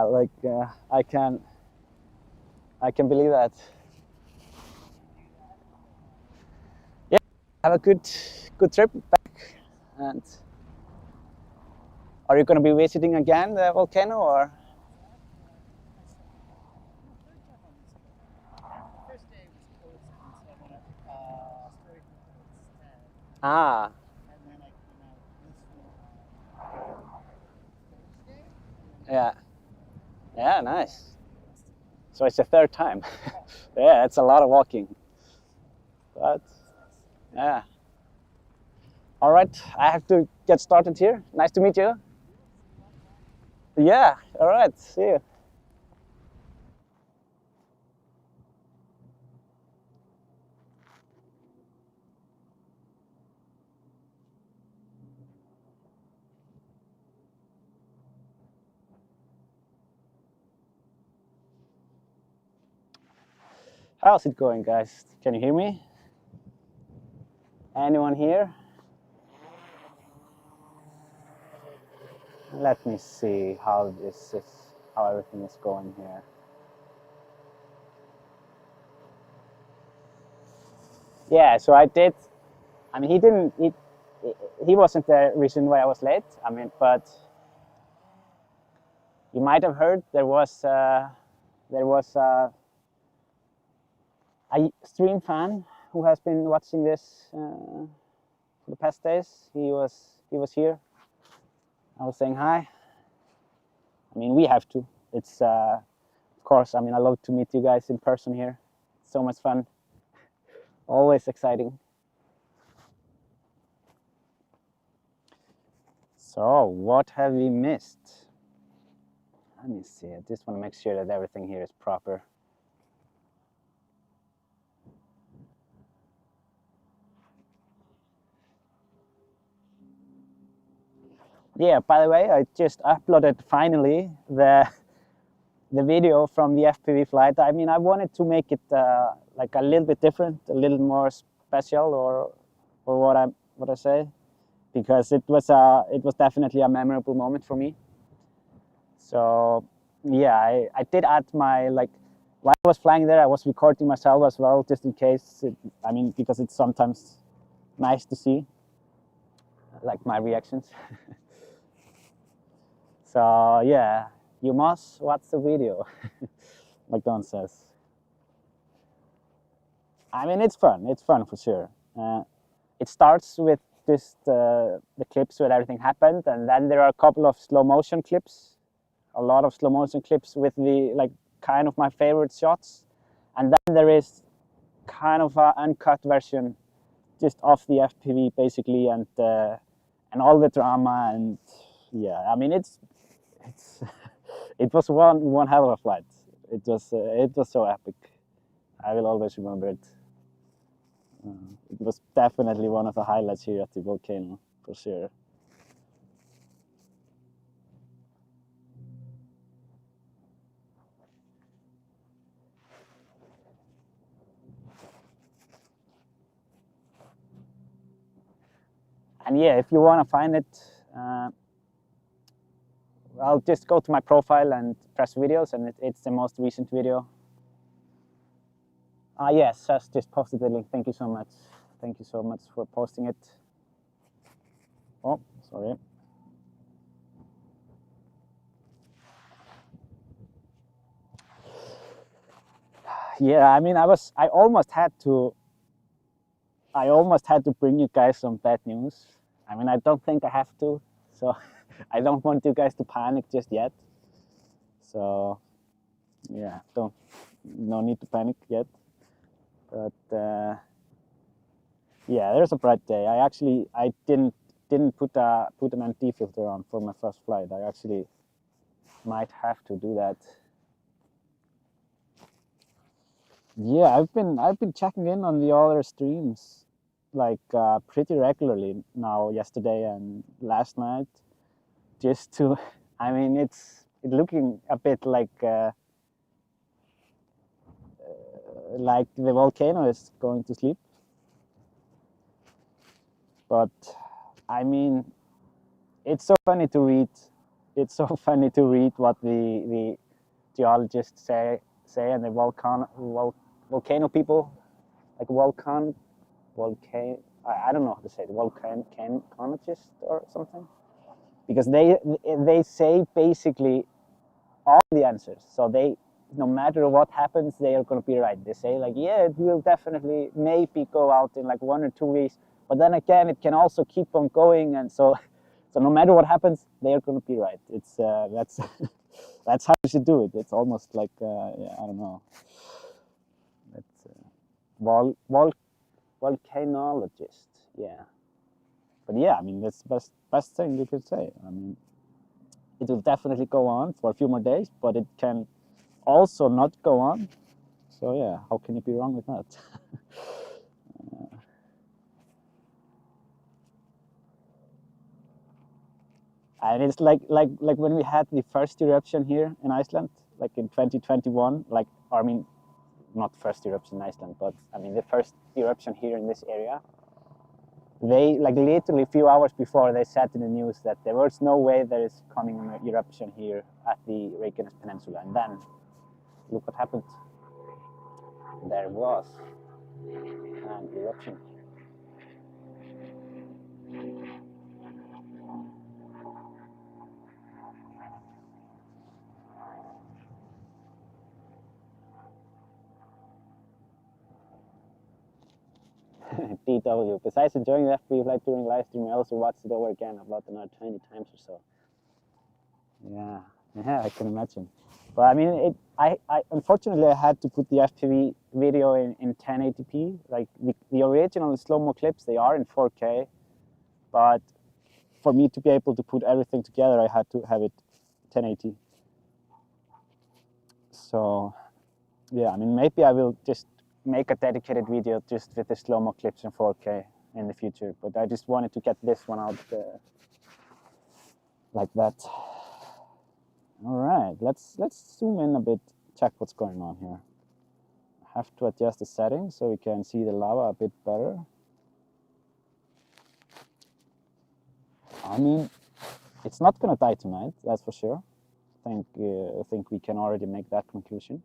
like I can believe that. Yeah, have a good trip back. And are you going to be visiting again the volcano, or? First day was closed, and so I went up Story instead. Ah. And then I came out this Thursday. Yeah. Yeah, nice. So it's the third time. Yeah, it's a lot of walking. But yeah. All right, I have to get started here. Nice to meet you. Yeah, all right, see you. How's it going, guys? Can you hear me? Anyone here? Let me see how everything is going here. Yeah, so I did. I mean, he wasn't the reason why I was late. I mean, but you might have heard there was a stream fan who has been watching this for the past days. He was here. I was saying hi. I mean, we have to. It's of course. I mean, I love to meet you guys in person here. So much fun. Always exciting. So, what have we missed? Let me see. I just want to make sure that everything here is proper. Yeah, by the way, I just uploaded finally the video from the FPV flight. I mean, I wanted to make it like a little bit different, a little more special, or what I say, because it was definitely a memorable moment for me. So yeah, I did add my, like, while I was flying there, I was recording myself as well, just in case. I mean, because it's sometimes nice to see, like, my reactions. So yeah, you must watch the video, like Don says. I mean, it's fun. It's fun for sure. It starts with just the clips where everything happened, and then there are a couple of slow motion clips, a lot of slow motion clips with the, like, kind of my favorite shots, and then there is kind of an uncut version, just of the FPV basically, and all the drama. And yeah, I mean, it was one hell of a flight. It was so epic. I will always remember it. It was definitely one of the highlights here at the volcano, for sure. And yeah, if you want to find it, I'll just go to my profile and press videos, and it's the most recent video. Yes, just posted the link. Thank you so much. Thank you so much for posting it. Oh, sorry. Yeah, I mean, I almost had to bring you guys some bad news. I mean, I don't think I have to, so I don't want you guys to panic just yet. So yeah, no need to panic yet. But yeah, there's a bright day. I didn't put an ND filter on for my first flight. I actually might have to do that. Yeah, I've been checking in on the other streams, like, pretty regularly now, yesterday and last night, just to. I mean, it's looking a bit like the volcano is going to sleep. But I mean, it's so funny to read it's so funny to read what the geologists say and the volcano people, like I don't know how to say it, volcanologist or something, because they say basically all the answers. So they, no matter what happens, they are going to be right. They say like, yeah, it will definitely maybe go out in like 1 or 2 weeks, but then again, it can also keep on going, and so no matter what happens, they are going to be right. It's that's that's how you should do it. It's almost like yeah, I don't know. That's volcanologist, yeah. But yeah, I mean that's the best thing you could say. I mean, it will definitely go on for a few more days, but it can also not go on. So yeah, how can you be wrong with that? And it's like when we had the first eruption here in Iceland, like in 2021. Like, I mean, not first eruption in Iceland, but I mean the first eruption here in this area. They, like, literally a few hours before, they said in the news that there was no way there is coming an eruption here at the Reykjanes Peninsula. And then, look what happened. There was an eruption. DW. Besides enjoying the FPV flight during live stream, I also watched it over again about another 20 times or so. Yeah, I can imagine. But I mean, I unfortunately I had to put the FPV video in 1080p. Like the original slow-mo clips, they are in 4K, but for me to be able to put everything together, I had to have it 1080. So yeah, I mean, maybe I will just make a dedicated video just with the slow-mo clips in 4K in the future. But I just wanted to get this one out like that. All right, let's zoom in a bit, check what's going on here. I have to adjust the settings so we can see the lava a bit better. I mean, it's not gonna die tonight, that's for sure. I think we can already make that conclusion.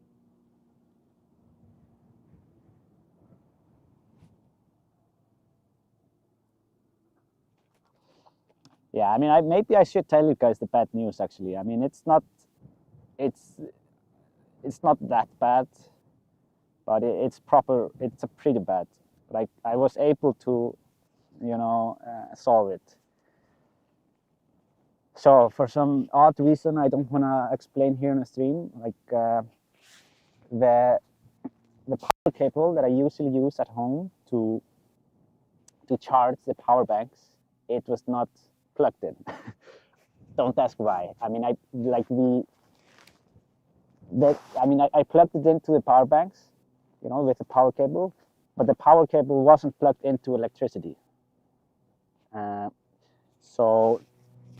Yeah, I mean, maybe I should tell you guys the bad news. Actually, I mean, it's not that bad, but it's a pretty bad. Like, I was able to, you know, solve it. So for some odd reason, I don't want to explain here in the stream, like the power cable that I usually use at home to charge the power banks, it was not plugged in. Don't ask why. I mean, I plugged it into the power banks, you know, with the power cable, but the power cable wasn't plugged into electricity. So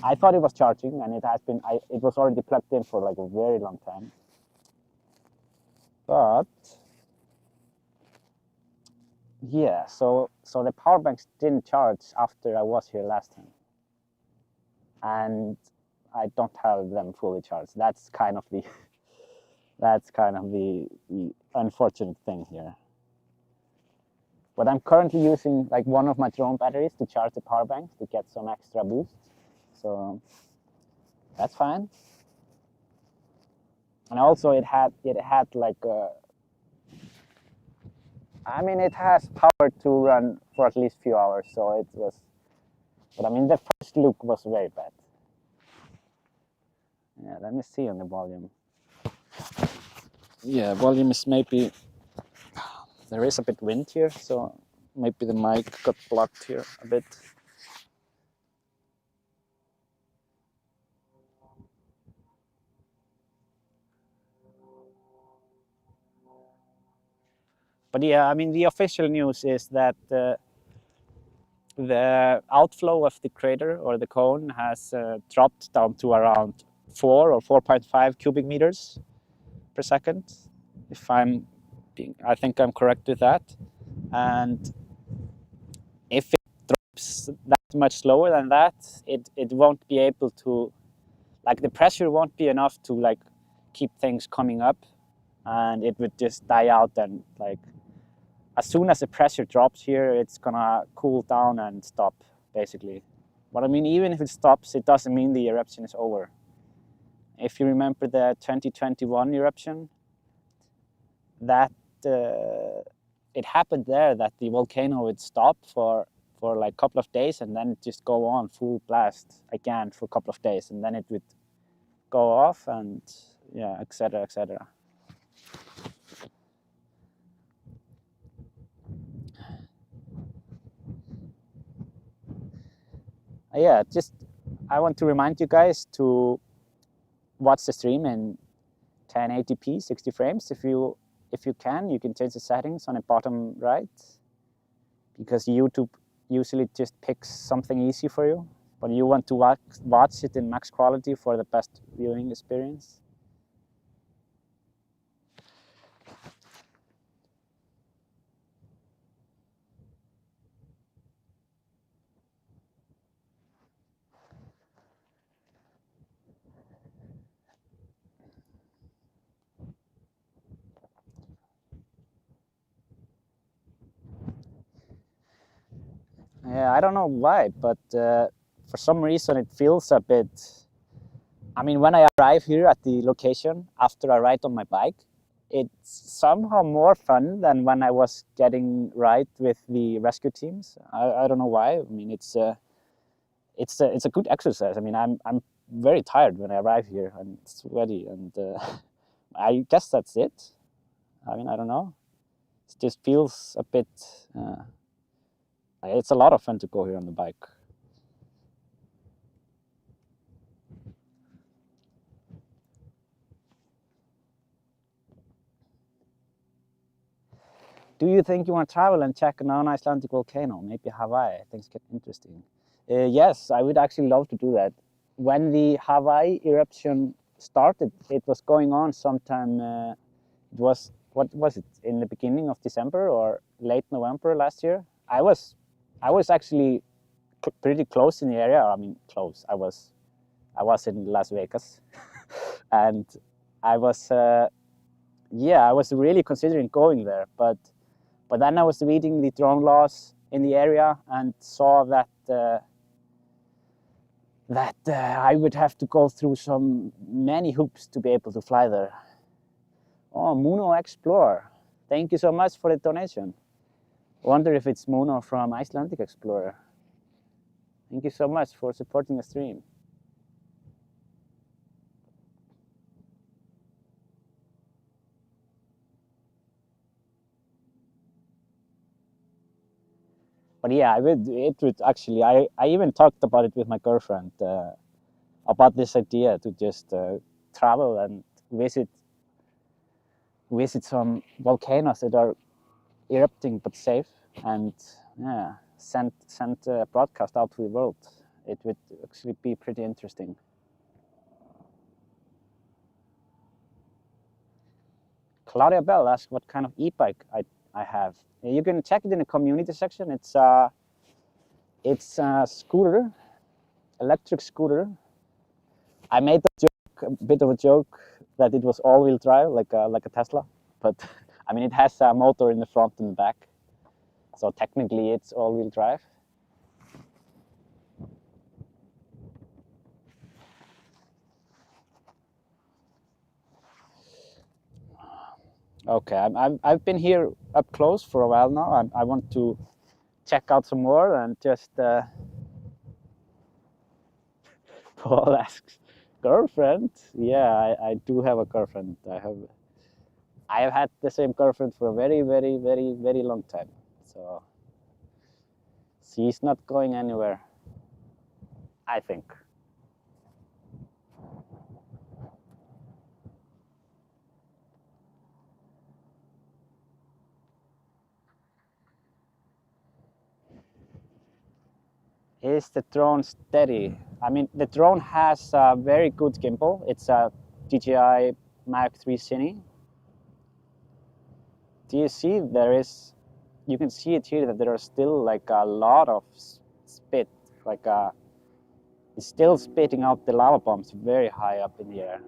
I thought it was charging, and it was already plugged in for like a very long time. But yeah, so the power banks didn't charge after I was here last time, and I don't have them fully charged. That's kind of the unfortunate thing here. But I'm currently using like one of my drone batteries to charge the power banks to get some extra boost. So that's fine. And also it had like I mean, it has power to run for at least a few hours, so it was. But I mean, the first look was very bad. Yeah, let me see on the volume. Yeah, volume is maybe. There is a bit wind here, so maybe the mic got blocked here a bit. But yeah, I mean, the official news is that the outflow of the crater or the cone has dropped down to around 4 or 4.5 cubic meters per second. I think I'm correct with that. And if it drops that much slower than that, it won't be able to like the pressure won't be enough to like keep things coming up, and it would just die out. And like as soon as the pressure drops here, it's gonna cool down and stop basically. But I mean, even if it stops, it doesn't mean the eruption is over. If you remember the 2021 eruption, that it happened there that the volcano would stop for like a couple of days, and then it just go on full blast again for a couple of days, and then it would go off, and yeah, etc., etc. Yeah, just I want to remind you guys to watch the stream in 1080p 60 frames. If you can, you can change the settings on the bottom right, because YouTube usually just picks something easy for you, but you want to watch it in max quality for the best viewing experience. Yeah, I don't know why, but for some reason it feels a bit. I mean, when I arrive here at the location after I ride on my bike, it's somehow more fun than when I was getting ride with the rescue teams. I don't know why. I mean, it's a good exercise. I mean, I'm very tired when I arrive here and sweaty, and I guess that's it. I mean, I don't know. It just feels a bit. It's a lot of fun to go here on the bike. Do you think you want to travel and check a non-Icelandic volcano, maybe Hawaii? Things get interesting. Yes, I would actually love to do that. When the Hawaii eruption started, it was going on sometime. It was, what was it, in the beginning of December or late November last year? I was actually pretty close in the area. I mean, close. I was in Las Vegas, and I was I was really considering going there, but then I was reading the drone laws in the area and saw that I would have to go through many hoops to be able to fly there. Oh, Muno Explorer. Thank you so much for the donation. Wonder if it's Muno from Icelandic Explorer. Thank you so much for supporting the stream. But yeah, it would actually, I even talked about it with my girlfriend, about this idea to just travel and visit some volcanoes that are erupting but safe, and yeah, send a broadcast out to the world. It would actually be pretty interesting. Claudia Bell asked what kind of e-bike I have. You can check it in the community section. It's a scooter, electric scooter. I made a bit of a joke that it was all-wheel drive, like a Tesla, but I mean, it has a motor in the front and the back, so technically it's all-wheel drive. Okay, I've been here up close for a while now. I want to check out some more, and just Paul asks, girlfriend? Yeah, I do have a girlfriend. I have had the same girlfriend for a very, very, very, very long time. So she's not going anywhere, I think. Is the drone steady? I mean, the drone has a very good gimbal. It's a DJI Mark III Cine. Do you see you can see it here that there are still like a lot of spit, like It's still spitting out the lava bombs very high up in the air.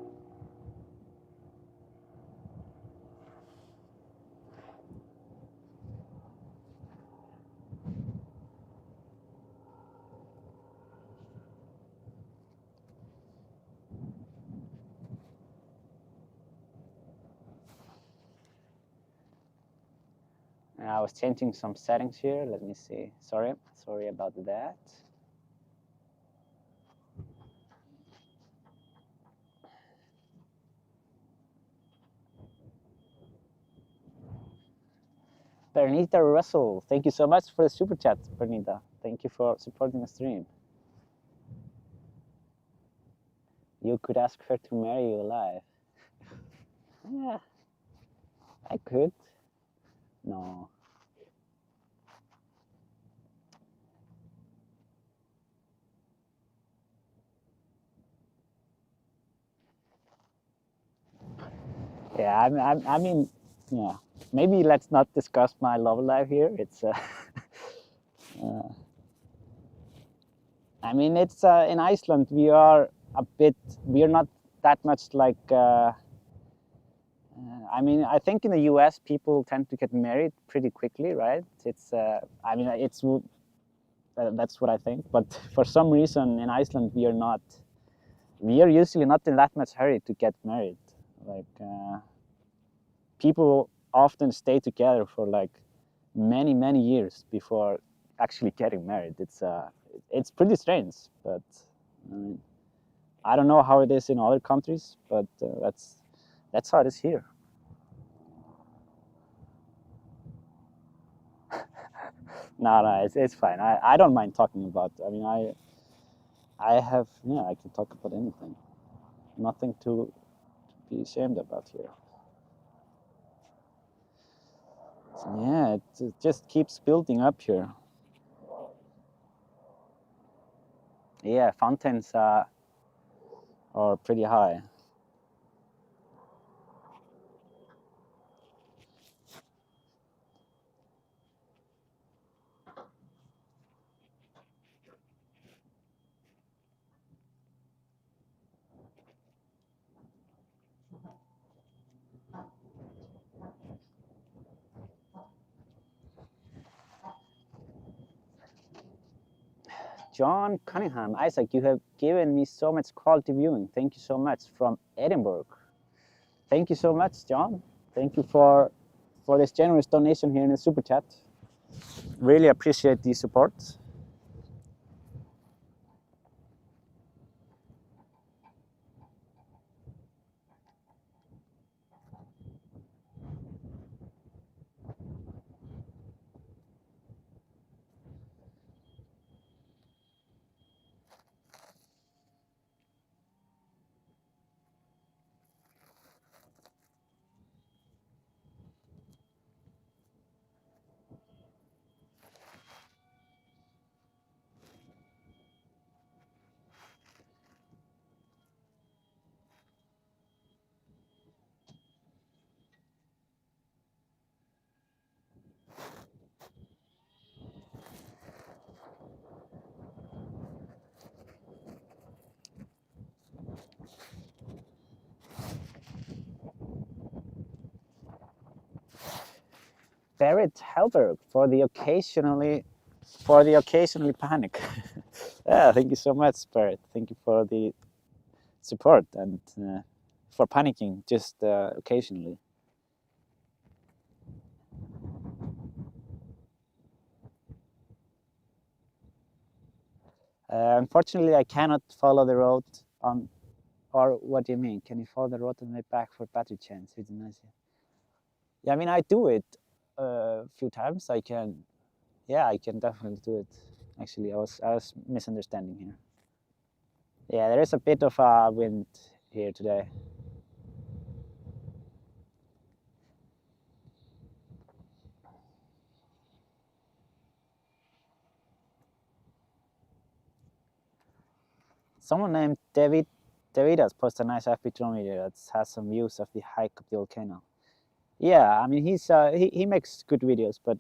And I was changing some settings here. Let me see. Sorry about that. Bernita Russell, thank you so much for the super chat, Bernita. Thank you for supporting the stream. You could ask her to marry you live. Yeah, I could. No. Yeah, I mean, yeah. Maybe let's not discuss my love life here. It's, I mean, it's in Iceland. We are not that much like. I mean, I think in the U.S. people tend to get married pretty quickly, right? It's, I mean, that's what I think. But for some reason in Iceland, we are usually not in that much hurry to get married. Like, people often stay together for like many years before actually getting married. It's pretty strange, but I mean, I don't know how it is in other countries, but that's how it is here. No, it's fine. I don't mind talking about. I mean, I can talk about anything. Nothing to be ashamed about here. So yeah, it just keeps building up here. Yeah, fountains are pretty high. John Cunningham, Isaac, you have given me so much quality viewing. Thank you so much from Edinburgh. Thank you so much, John. Thank you for this generous donation here in the super chat. Really appreciate the support. Barrett Helberg for the occasionally panic. Yeah, thank you so much, Barrett. Thank you for the support and for panicking just occasionally. Unfortunately, I cannot follow the road on. Or what do you mean? Can you follow the road on the way back for battery change? Yeah, I mean, I do it a few times. I can definitely do it. Actually, I was misunderstanding here. Yeah, there is a bit of a wind here today. Someone named Davidas posted a nice FPV drone video that has some views of the hike of the volcano. Yeah, I mean he makes good videos, but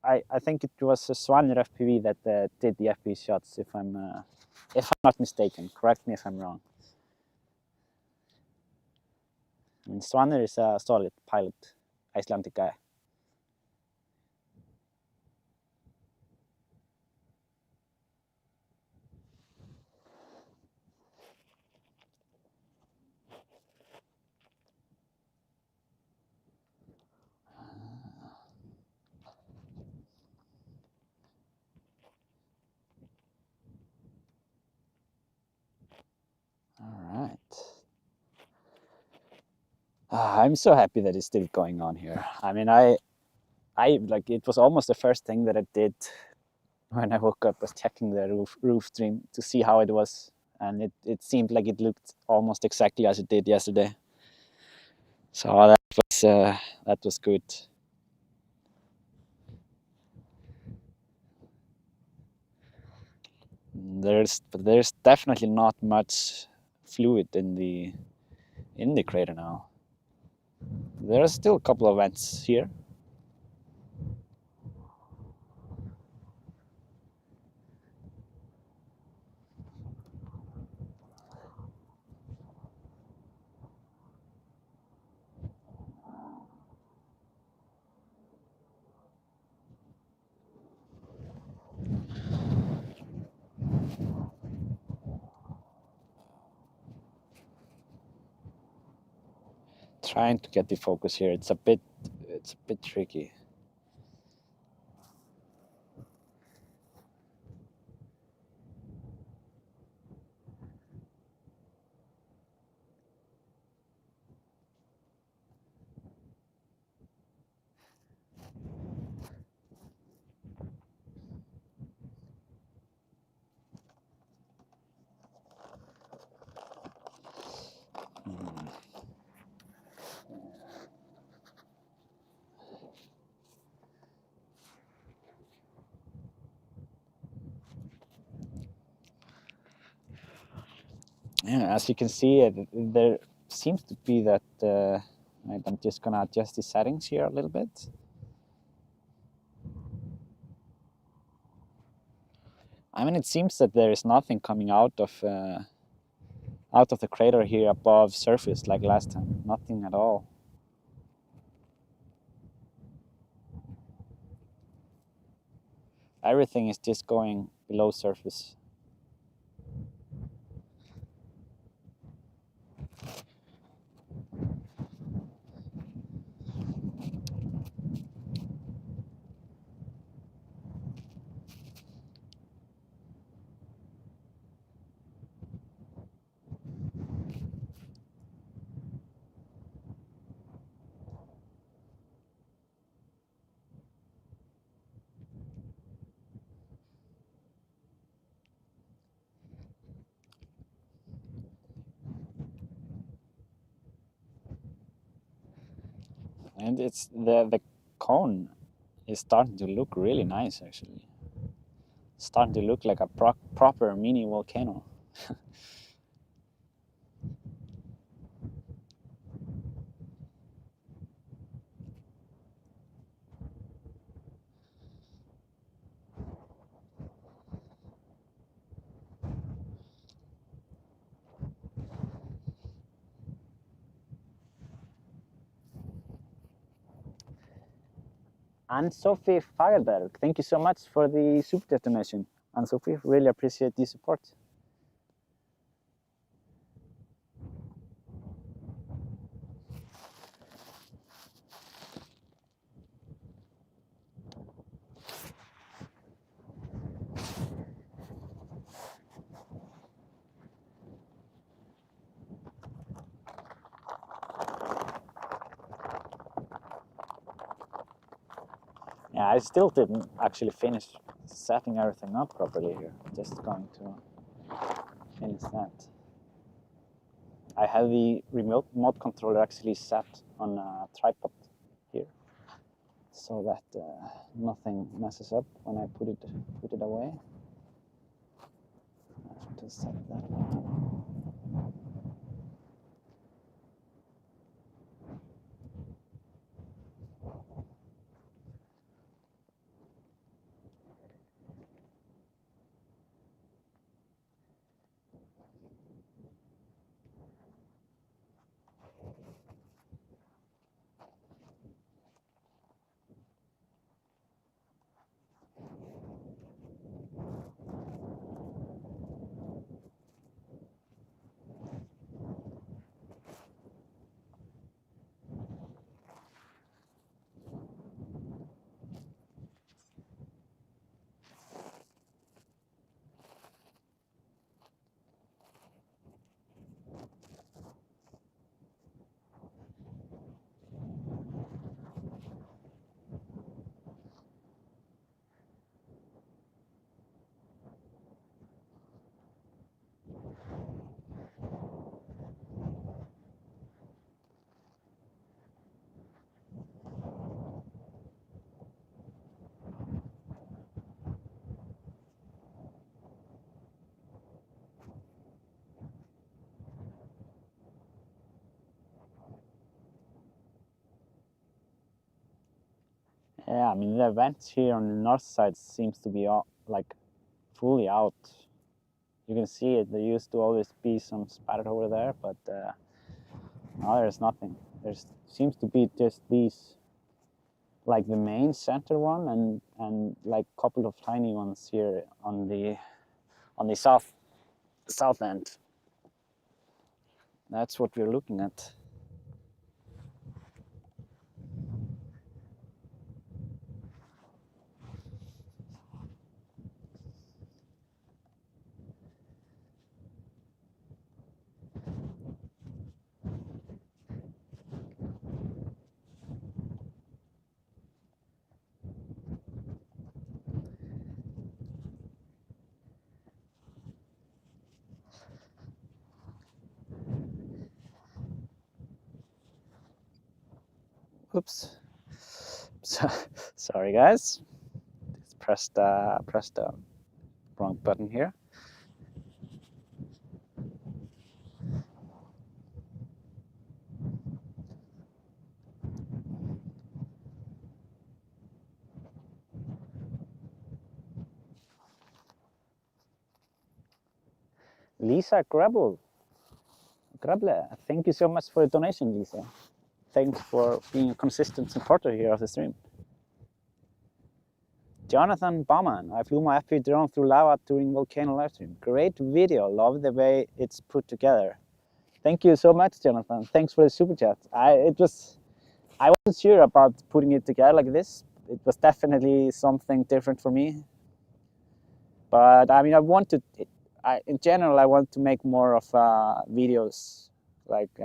I think it was Svanir FPV that did the FPV shots, if I'm not mistaken. Correct me if I'm wrong. I mean, Svanir is a solid pilot, Icelandic guy. All right. I'm so happy that it's still going on here. I mean, I like, it was almost the first thing that I did when I woke up, was checking the roof stream to see how it was, and it seemed like it looked almost exactly as it did yesterday. So that was good. There's definitely not much fluid in the crater now. There are still a couple of vents here. Trying to get the focus here. It's a bit tricky. Yeah, as you can see, there seems to be that. I'm just gonna adjust the settings here a little bit. I mean, it seems that there is nothing coming out of the crater here above surface like last time. Nothing at all. Everything is just going below surface. And it's the cone is starting to look really nice, actually. It's starting to look like a proper mini volcano. Ann-Sophie Fagerberg, thank you so much for the super donation. Ann-Sophie, really appreciate the support. Yeah, I still didn't actually finish setting everything up properly here. Just going to finish that. I have the remote controller actually set on a tripod here, so that nothing messes up when I put it away. I have to set that one. Yeah, I mean the vents here on the north side seems to be all, like fully out. You can see it. There used to always be some spatter over there, but now there's nothing. There seems to be just these, like the main center one, and like a couple of tiny ones here on the south end. That's what we're looking at. Oops. Sorry guys. Just pressed the wrong button here. Lisa Grable, thank you so much for the donation, Lisa. Thanks for being a consistent supporter here of the stream. Jonathan Baumann, I flew my FPV drone through lava during Volcano livestream. Great video, love the way it's put together. Thank you so much, Jonathan. Thanks for the super chat. I wasn't sure about putting it together like this. It was definitely something different for me. But I mean, in general, I want to make more of videos, like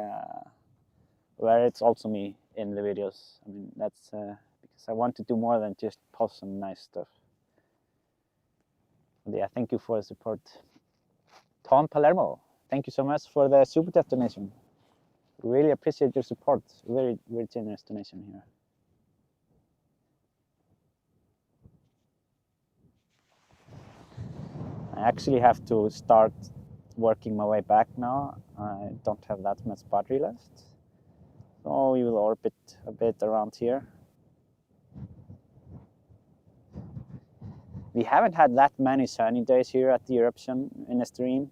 where it's also me in the videos. I mean, that's because I want to do more than just post some nice stuff. But yeah, thank you for the support. Tom Palermo, thank you so much for the super chat donation. Really appreciate your support. Very, very generous donation here. I actually have to start working my way back now. I don't have that much battery left. So we will orbit a bit around here. We haven't had that many sunny days here at the eruption in the stream.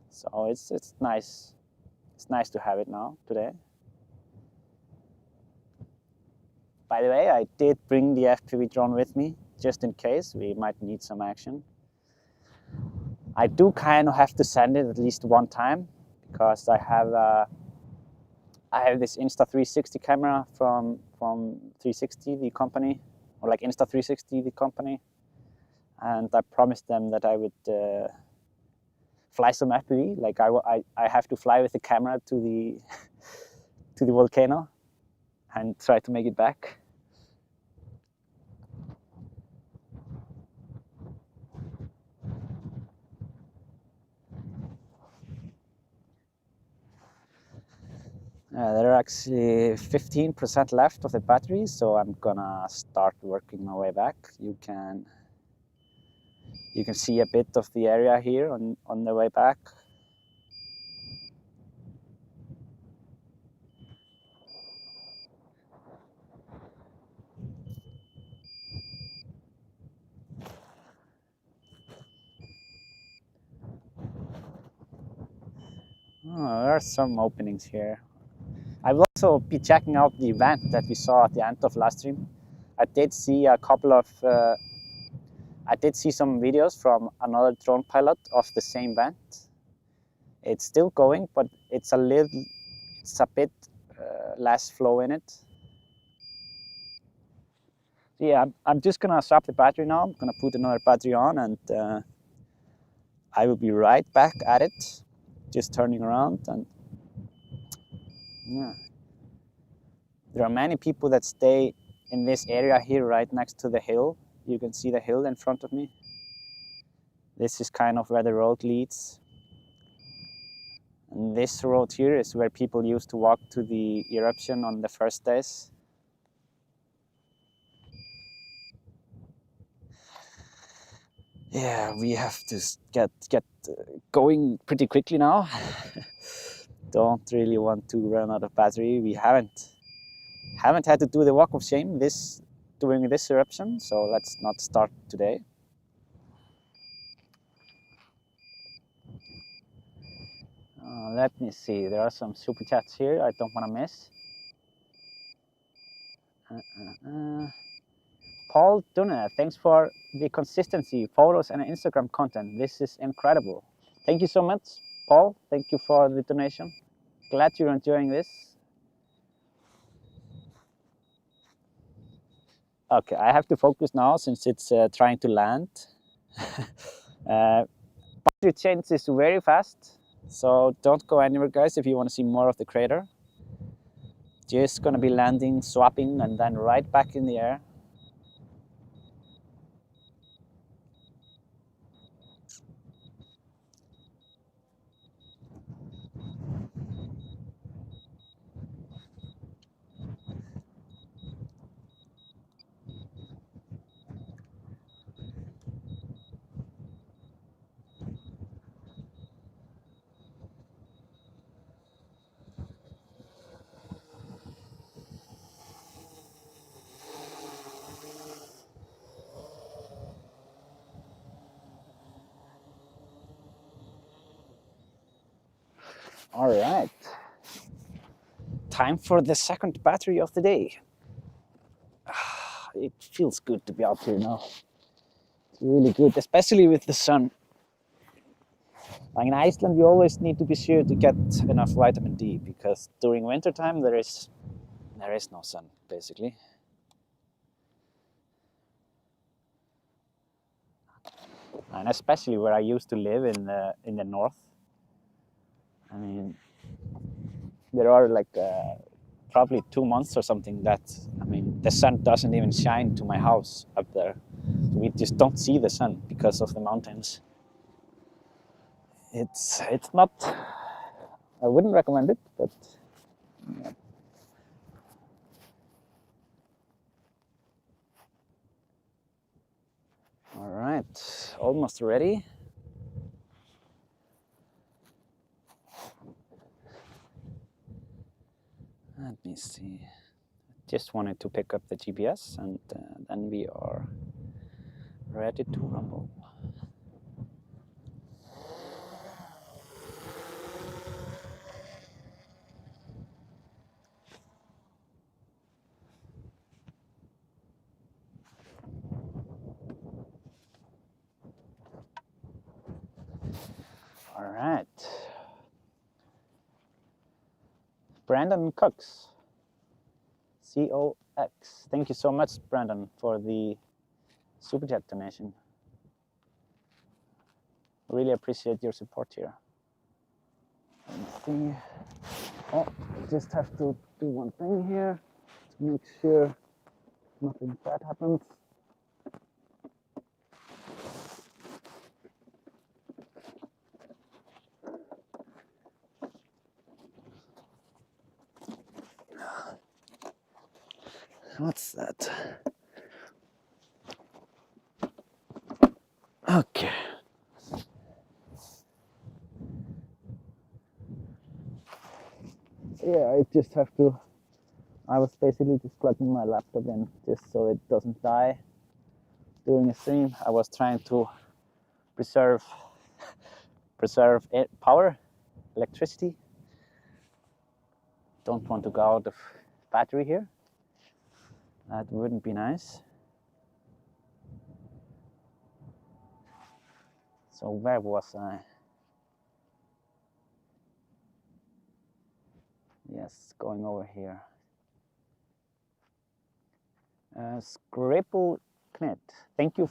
So it's nice. It's nice to have it now, today. By the way, I did bring the FPV drone with me, just in case we might need some action. I do kind of have to send it at least one time, because I have this Insta360 camera from 360, the company, or like Insta360, the company, and I promised them that I would fly some FPV. Like I have to fly with the camera to the to the volcano and try to make it back. There are actually 15% left of the battery, so I'm gonna start working my way back. You can see a bit of the area here on the way back. Oh, there are some openings here. I will also be checking out the vent that we saw at the end of last stream. I did see a couple of, I did see some videos from another drone pilot of the same vent. It's still going, but it's a bit less flow in it. So yeah, I'm just gonna swap the battery now. I'm gonna put another battery on, and I will be right back at it. Just turning around, and yeah. There are many people that stay in this area here right next to the hill. You can see the hill in front of me. This is kind of where the road leads. And this road here is where people used to walk to the eruption on the first days. Yeah, we have to get going pretty quickly now. Don't really want to run out of battery. We haven't had to do the walk of shame doing this eruption, so let's not start today. Let me see, there are some super chats here I don't want to miss. Paul Dunne, thanks for the consistency, photos and Instagram content. This is incredible. Thank you so much, Paul. Thank you for the donation. Glad you're enjoying this. Okay, I have to focus now since it's trying to land. Battery change is very fast, so don't go anywhere, guys, if you want to see more of the crater. Just gonna be landing, swapping, and then right back in the air. All right, time for the second battery of the day. It feels good to be out here now. It's really good, especially with the sun. Like in Iceland, you always need to be sure to get enough vitamin D, because during winter time there is no sun, basically. And especially where I used to live in the north. I mean, there are like probably 2 months or something that, I mean, the sun doesn't even shine to my house up there. We just don't see the sun because of the mountains. It's not, I wouldn't recommend it, but yeah. All right, almost ready. Let me see. Just wanted to pick up the GPS, and then we are ready to rumble. All right. Brandon Cox, COX. Thank you so much, Brandon, for the super chat donation. Really appreciate your support here. Let's see. Oh, just have to do one thing here to make sure nothing bad happens. What's that? Okay. Yeah, I just have to, I was basically just plugging my laptop in just so it doesn't die during a stream. I was trying to preserve power, electricity. Don't want to go out of battery here. That wouldn't be nice. So where was I? Yes, going over here. Scribble Knit. Thank you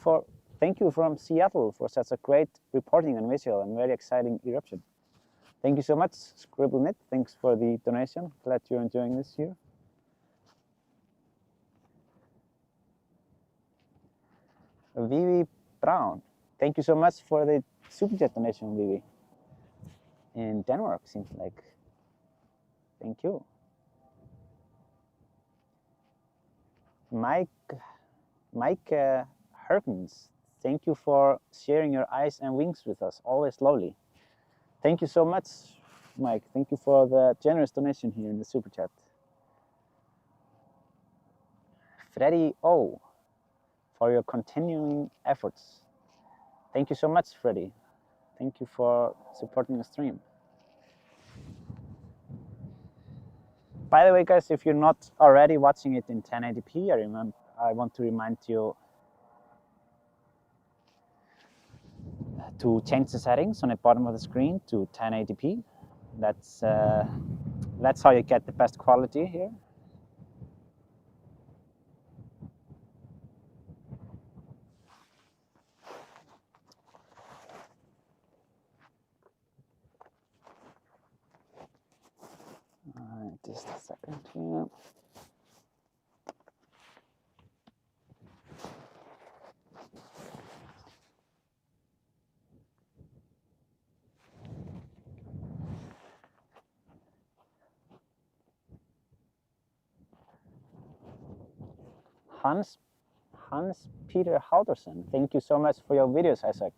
from Seattle for such a great reporting and visual and very exciting eruption. Thank you so much, Scribble Knit. Thanks for the donation. Glad you're enjoying this here. Vivi Brown. Thank you so much for the super chat donation, Vivi. In Denmark, seems like. Thank you. Mike Herkins, thank you for sharing your eyes and wings with us. Always lovely. Thank you so much, Mike. Thank you for the generous donation here in the super chat. Freddy O, for your continuing efforts. Thank you so much, Freddy. Thank you for supporting the stream. By the way, guys, if you're not already watching it in 1080p, I want to remind you to change the settings on the bottom of the screen to 1080p. That's how you get the best quality here. Just a second here. Hans Peter Halderson, thank you so much for your videos, Isaac.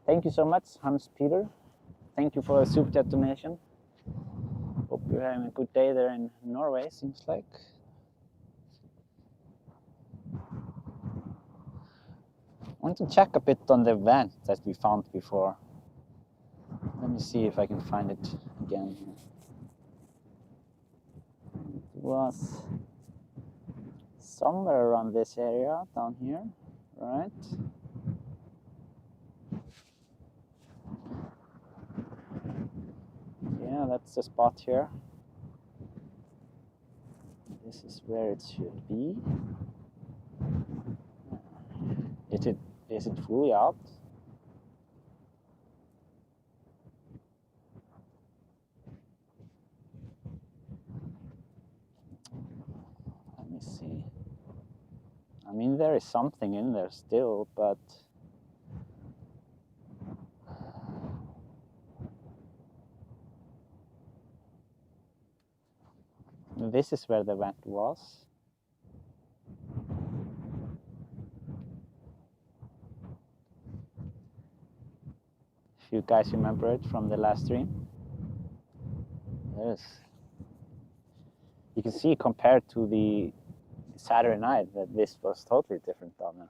Thank you so much, Hans Peter. Thank you for a super chat donation. Hope you're having a good day there in Norway, seems like. I want to check a bit on the vent that we found before. Let me see if I can find it again. It was somewhere around this area down here, right? Yeah, that's the spot here. This is where it should be. Is it fully out? Let me see. I mean, there is something in there still, but this is where the vent was. If you guys remember it from the last stream. Yes. You can see compared to the Saturday night that this was totally different down there.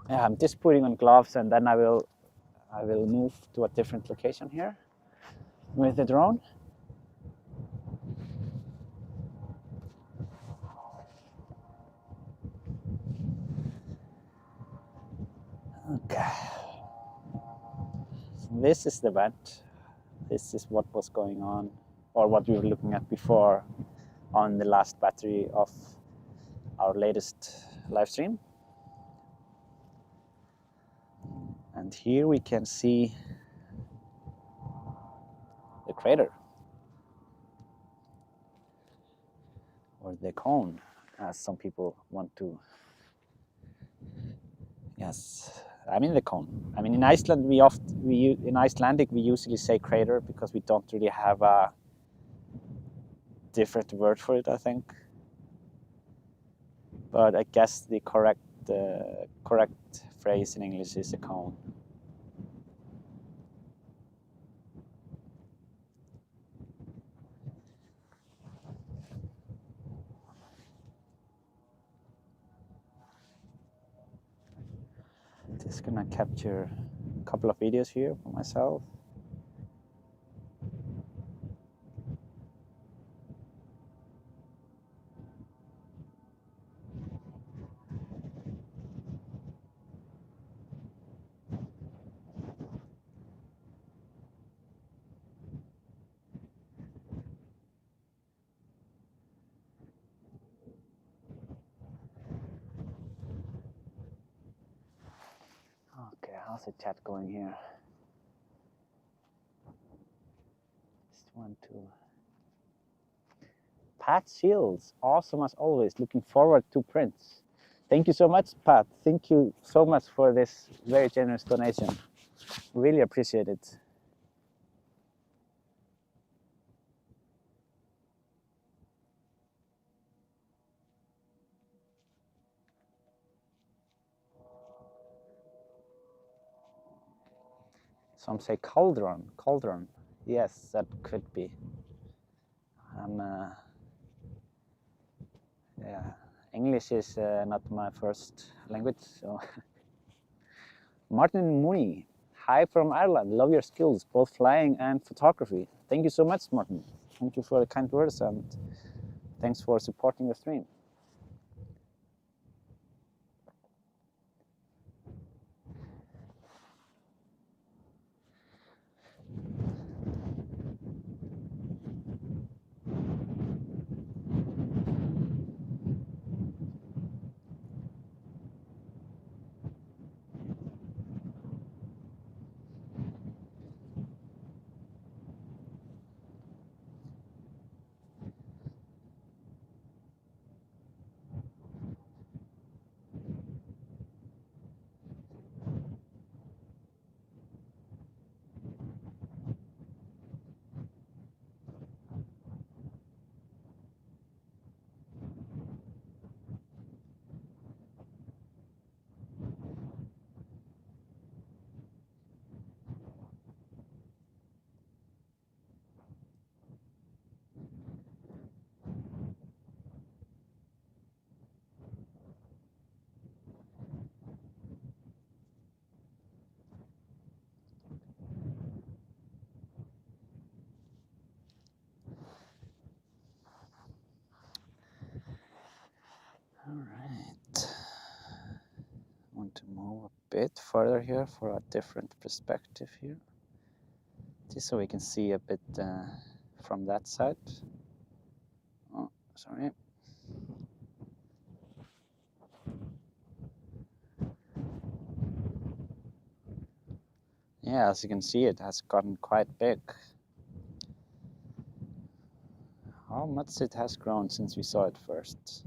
Yeah, I'm just putting on gloves and then I will move to a different location here with the drone. Okay. This is the vent. This is what was going on, or what we were looking at before on the last battery of our latest live stream. And here we can see the crater, or the cone, as some people want to. Yes, I mean the cone. I mean in Iceland in Icelandic we usually say crater because we don't really have a different word for it, I think. But I guess the correct phrase in English is a cone. Just gonna capture a couple of videos here for myself. Okay, how's the chat going here? 1, 2. Pat Shields, awesome as always. Looking forward to prints. Thank you so much, Pat. Thank you so much for this very generous donation. Really appreciate it. Some say cauldron. Cauldron. Yes, that could be. Yeah, English is not my first language, so. Martin Mooney, hi from Ireland. Love your skills, both flying and photography. Thank you so much, Martin. Thank you for the kind words and thanks for supporting the stream. All right. I want to move a bit further here for a different perspective here. Just so we can see a bit from that side. Oh, sorry. Yeah, as you can see, it has gotten quite big. How much it has grown since we saw it first.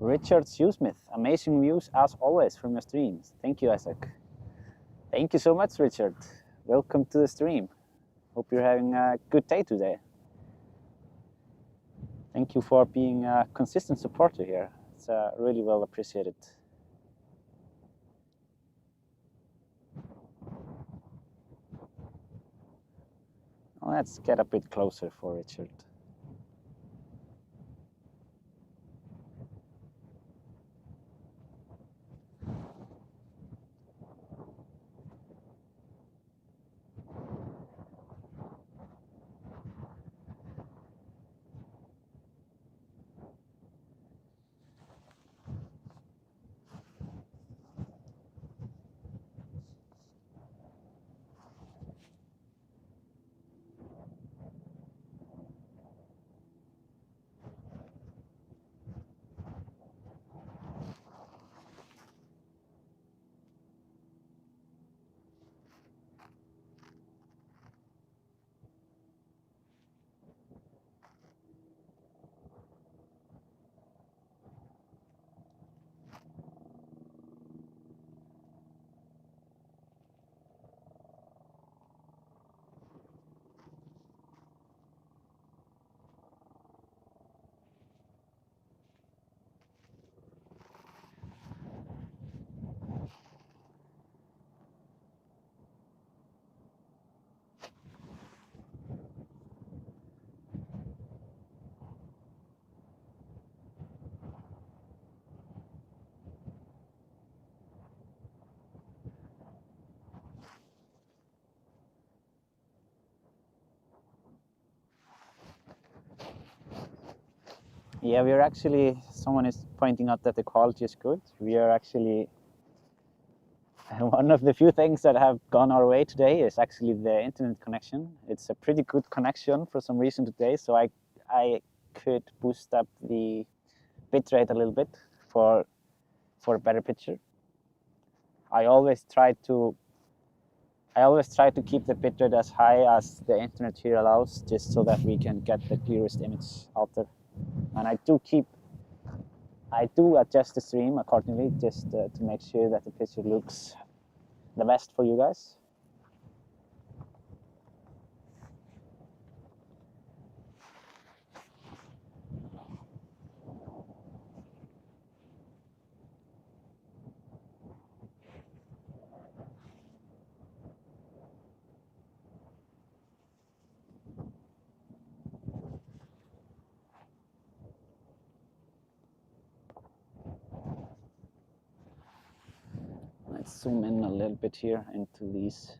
Richard Shoesmith, amazing views as always from your streams. Thank you, Isaac. Thank you so much, Richard. Welcome to the stream. Hope you're having a good day today. Thank you for being a consistent supporter here. It's really well appreciated. Let's get a bit closer for Richard. Yeah, we are actually, someone is pointing out that the quality is good. We are actually, one of the few things that have gone our way today is actually the internet connection. It's a pretty good connection for some reason today, so I could boost up the bitrate a little bit for a better picture. I always try to keep the bitrate as high as the internet here allows, just so that we can get the clearest image out there. And I do adjust the stream accordingly, just to make sure that the picture looks the best for you guys. Let's zoom in a little bit here into these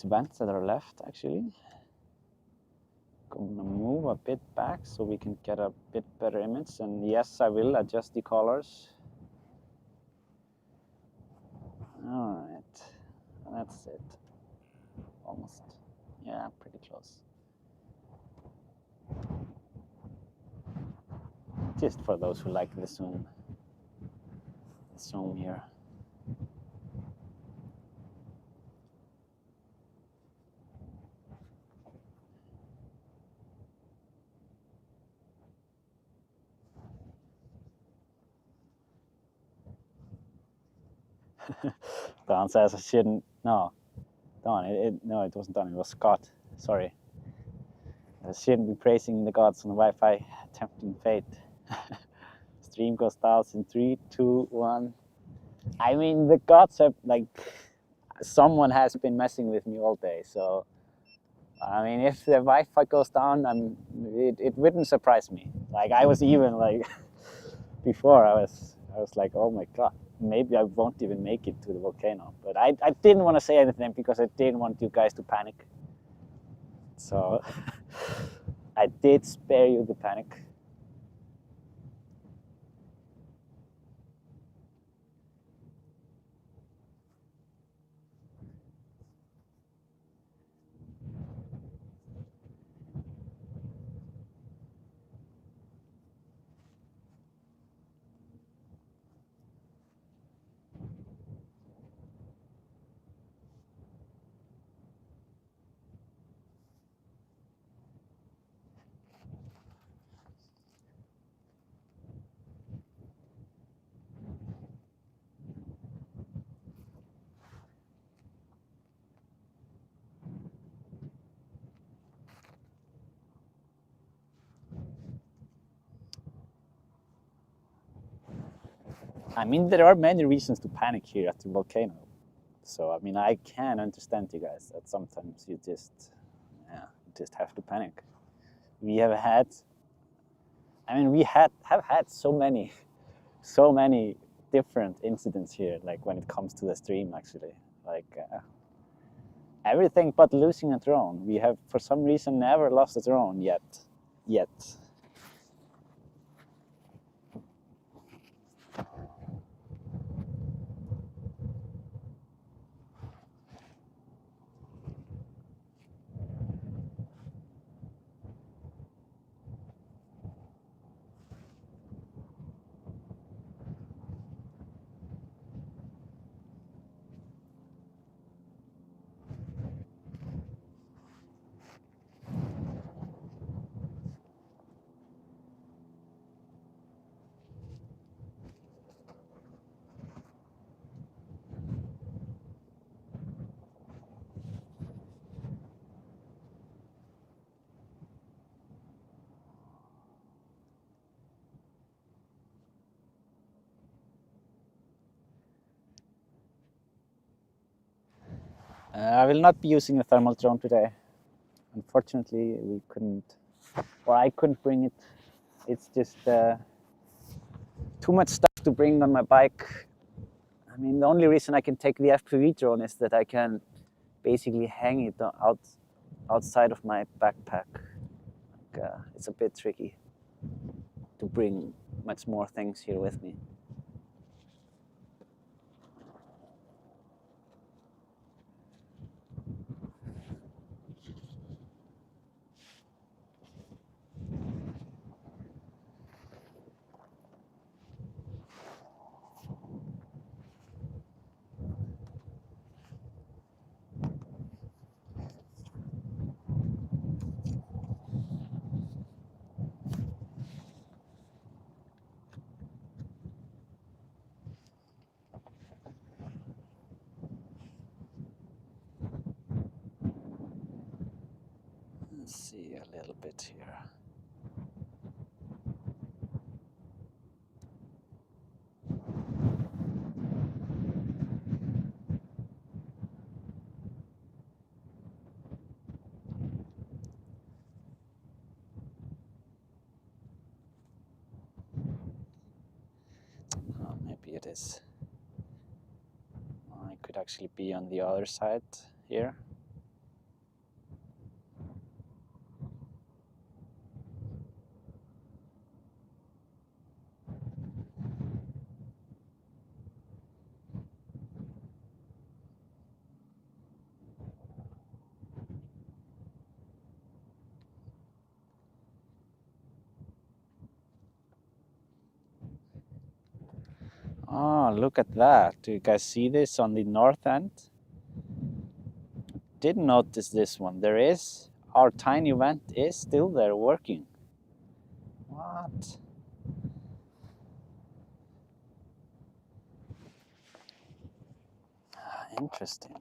vents that are left, actually. Gonna move a bit back so we can get a bit better image, and yes, I will adjust the colors. All right, that's it. Almost, yeah, pretty close. Just for those who like the zoom here. Don says I shouldn't. No, Don. No, it wasn't Don. It was Scott. Sorry. I shouldn't be praising the gods on the Wi-Fi, tempting fate. Stream goes down in 3, 2, 1. I mean, the gods have, like, someone has been messing with me all day. So, I mean, if the Wi-Fi goes down, it wouldn't surprise me. Like, I was even like, before I was like, oh my god, maybe I won't even make it to the volcano. But I didn't want to say anything because I didn't want you guys to panic. So I did spare you the panic. I mean, there are many reasons to panic here at the volcano. So, I mean, I can understand you guys that sometimes you just have to panic. We have had, have had so many different incidents here, like when it comes to the stream, actually. Like, everything but losing a drone. We have, for some reason, never lost a drone yet. I will not be using a thermal drone today. Unfortunately, we couldn't, or I couldn't bring it. It's just too much stuff to bring on my bike. I mean, the only reason I can take the FPV drone is that I can basically hang it outside of my backpack. Like, it's a bit tricky. to bring much more things here with me. Let's see a little bit here. Oh, maybe it is. I could actually be on the other side here. Oh, look at that. Do you guys see this on the north end? Didn't notice this one. There is, our tiny vent is still there working. What? Interesting.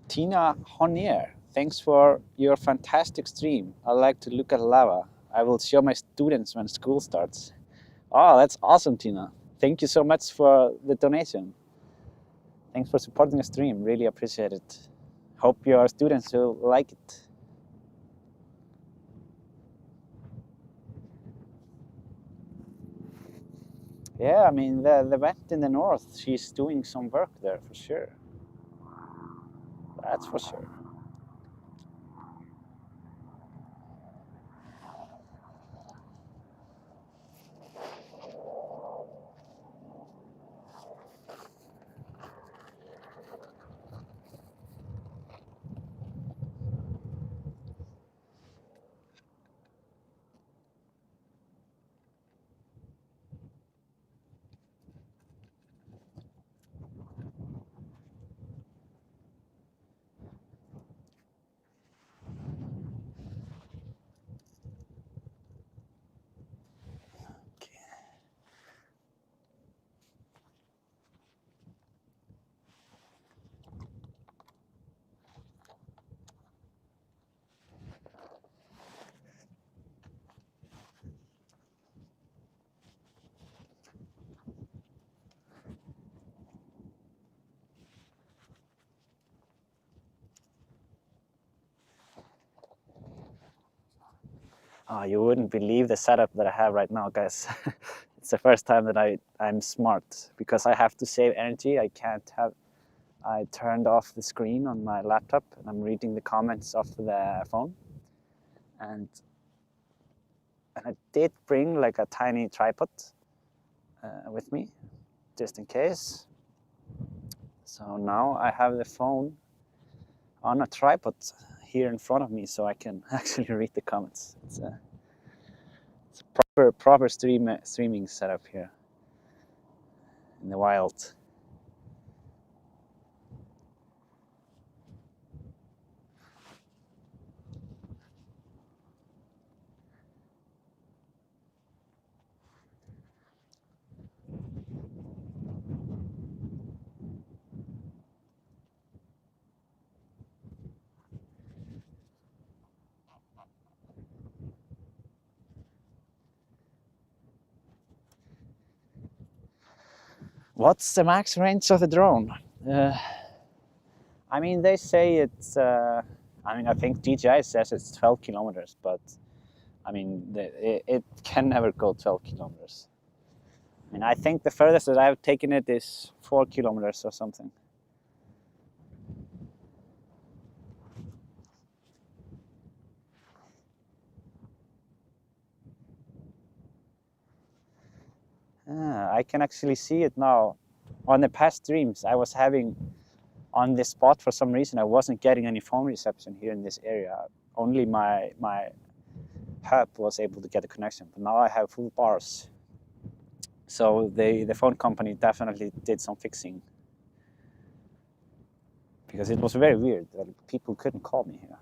Tina Honier, thanks for your fantastic stream. I like to look at lava. I will show my students when school starts. Oh, that's awesome, Tina. Thank you so much for the donation. Thanks for supporting the stream. Really appreciate it. Hope your students will like it. Yeah, I mean, the vet in the north, she's doing some work there for sure. That's for sure. Oh, you wouldn't believe the setup that I have right now, guys. It's the first time that I'm smart because I have to save energy. I turned off the screen on my laptop and I'm reading the comments off the phone. And I did bring like a tiny tripod with me, just in case. So now I have the phone on a tripod here in front of me so I can actually read the comments. It's a proper streaming setup here in the wild. What's the max range of the drone? I mean, they say it's, I think DJI says it's 12 kilometers, but I mean, it can never go 12 kilometers. I mean, I think the furthest that I've taken it is 4 kilometers or something. I can actually see it now. On the past streams I was having on this spot, for some reason I wasn't getting any phone reception here in this area. Only my hub was able to get a connection, but now I have full bars. So the phone company definitely did some fixing, because it was very weird that people couldn't call me here.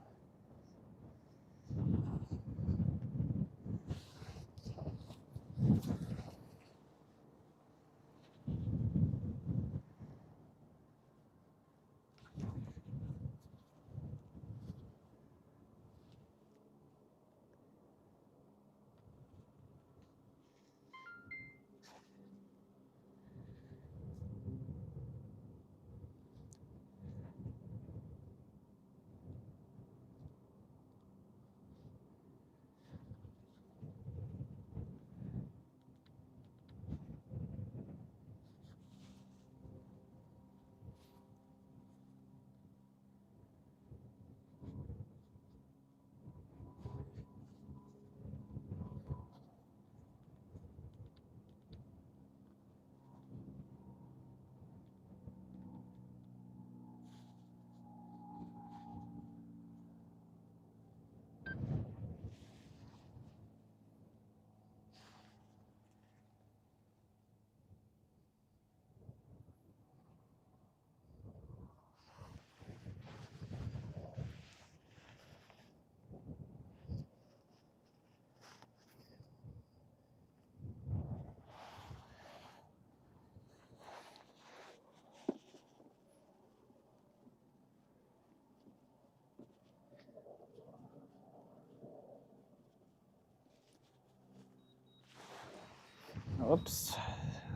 Oops,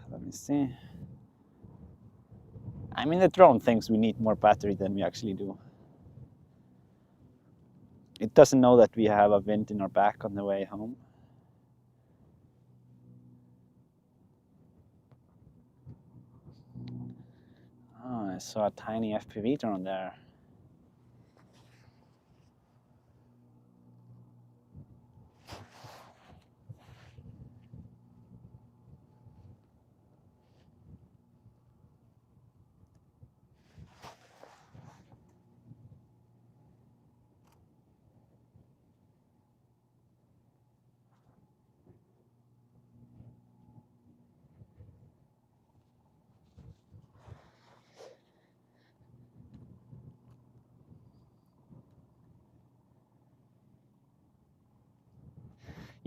let me see. I mean, the drone thinks we need more battery than we actually do. It doesn't know that we have a wind in our back on the way home. Oh, I saw a tiny FPV drone there.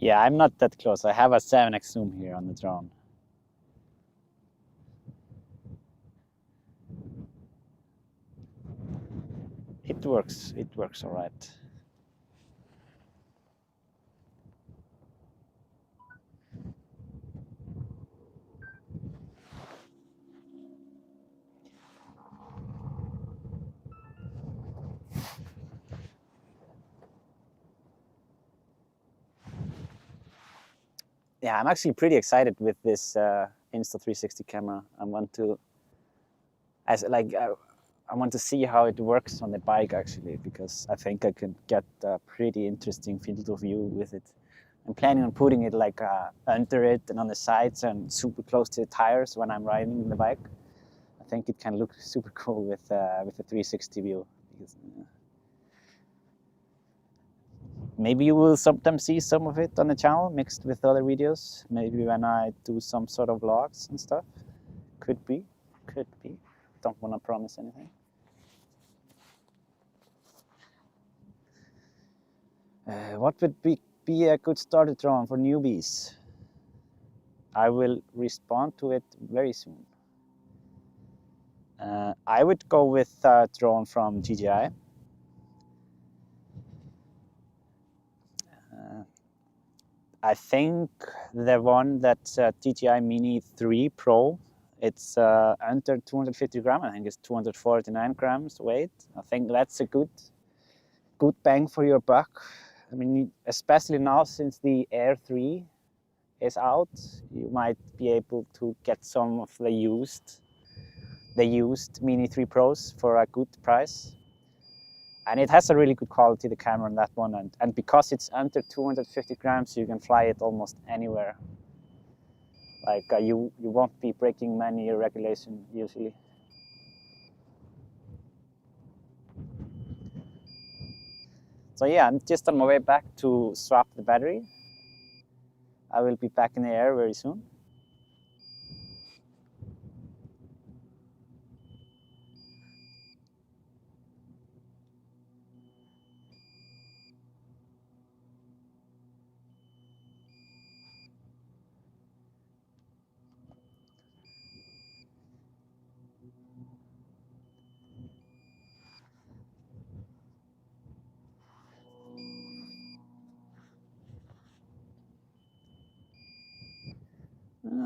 Yeah, I'm not that close. I have a 7x zoom here on the drone. It works all right. Yeah, I'm actually pretty excited with this Insta360 camera. I want to see how it works on the bike actually, because I think I could get a pretty interesting field of view with it. I'm planning on putting it like under it and on the sides and super close to the tires when I'm riding the bike. I think it can look super cool with a 360 view. Because, maybe you will sometimes see some of it on the channel mixed with other videos. Maybe when I do some sort of vlogs and stuff. Could be. Don't want to promise anything. What would be a good starter drone for newbies? I will respond to it very soon. I would go with a drone from DJI. I think the one that's DJI Mini 3 Pro It's under 250 grams. I think it's 249 grams weight. I think that's a good bang for your buck. I mean, especially now since the Air 3 is out, you might be able to get some of the used Mini 3 Pros for a good price. And it has a really good quality, the camera on that one. And because it's under 250 grams, you can fly it almost anywhere. Like you won't be breaking many regulations usually. So yeah, I'm just on my way back to swap the battery. I will be back in the air very soon.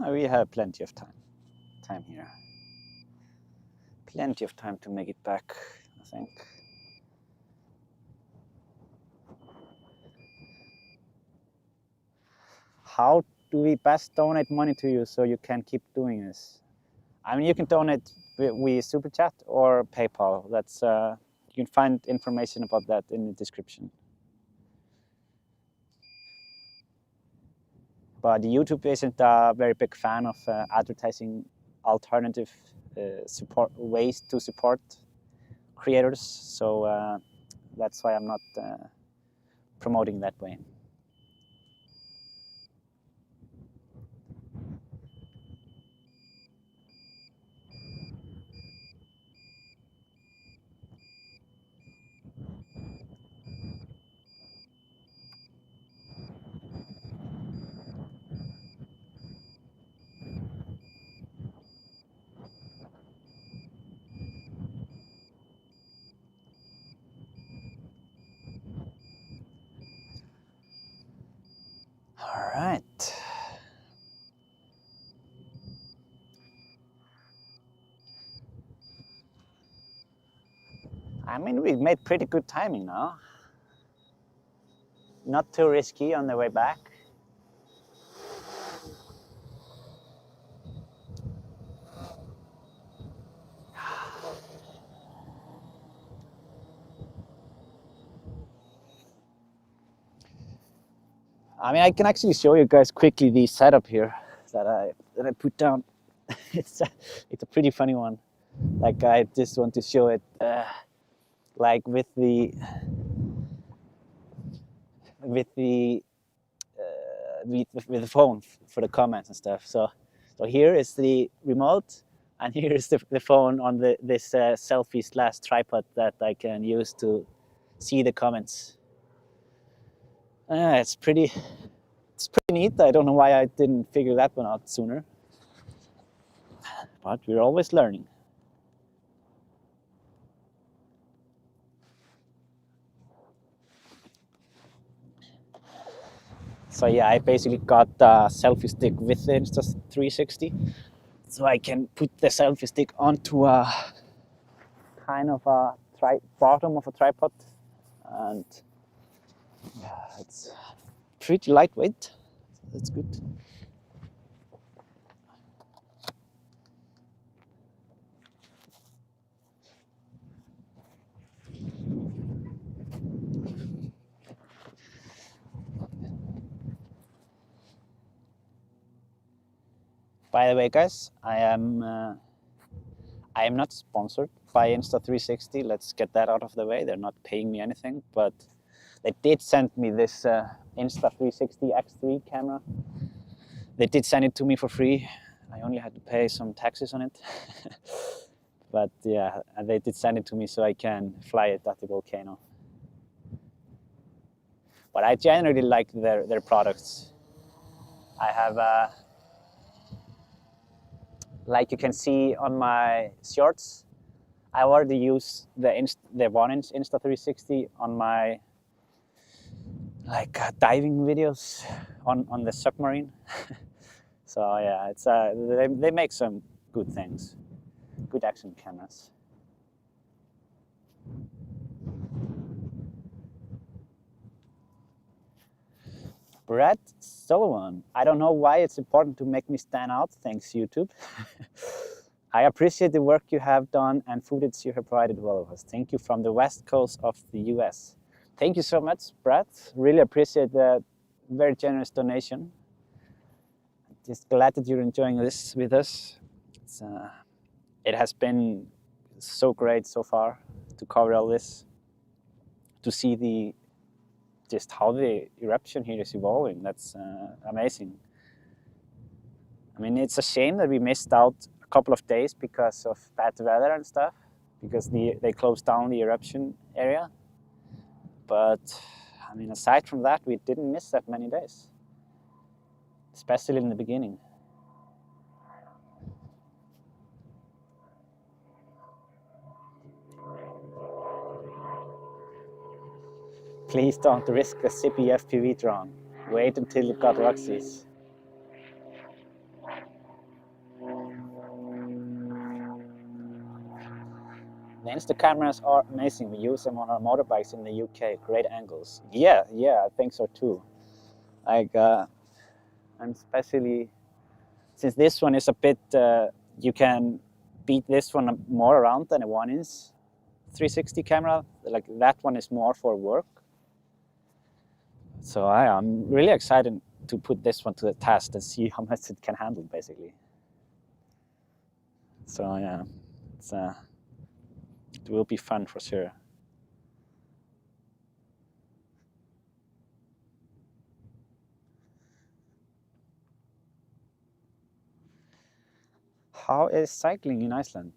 We have plenty of time here. Plenty of time to make it back, I think. How do we best donate money to you so you can keep doing this? I mean, you can donate via Super Chat or PayPal. That's you can find information about that in the description. But YouTube isn't a very big fan of advertising alternative ways to support creators, so that's why I'm not promoting that way. All right. I mean, we've made pretty good timing now. Not too risky on the way back. I mean, I can actually show you guys quickly the setup here that I put down. It's a pretty funny one. Like, I just want to show it, like with the phone for the comments and stuff. So here is the remote, and here is the phone on this selfie / tripod that I can use to see the comments. It's pretty neat. I don't know why I didn't figure that one out sooner, but we're always learning. So yeah, I basically got a selfie stick with the Insta360, so I can put the selfie stick onto a kind of a bottom of a tripod, and yeah, it's pretty lightweight. That's good. By the way, guys, I am not sponsored by Insta360. Let's get that out of the way. They're not paying me anything, but they did send me this Insta360 X3 camera. They did send it to me for free. I only had to pay some taxes on it. But yeah, they did send it to me so I can fly it at the volcano. But I generally like their products. I have like you can see on my shorts, I already use the 1-inch Insta360 on my diving videos on the submarine. So yeah, it's they make some good things, good action cameras. Brett Sullivan, I don't know why it's important to make me stand out. Thanks, YouTube. I appreciate the work you have done and footage you have provided all of us. Thank you from the west coast of the US. Thank you so much, Brett. Really appreciate that very generous donation. Just glad that you're enjoying this with us. It has been so great so far to cover all this, to see just how the eruption here is evolving. That's amazing. I mean, it's a shame that we missed out a couple of days because of bad weather and stuff, because they closed down the eruption area. But I mean, aside from that, we didn't miss that many days, especially in the beginning. Please don't risk a zippy FPV drone. Wait until you've got Roxy's. The Insta cameras are amazing. We use them on our motorbikes in the UK. Great angles. Yeah, I think so too. Like, I'm especially, since this one is a bit, you can beat this one more around than a 1-inch 360 camera. Like, that one is more for work. So I'm really excited to put this one to the test and see how much it can handle, basically. So yeah, it will be fun for sure. How is cycling in Iceland?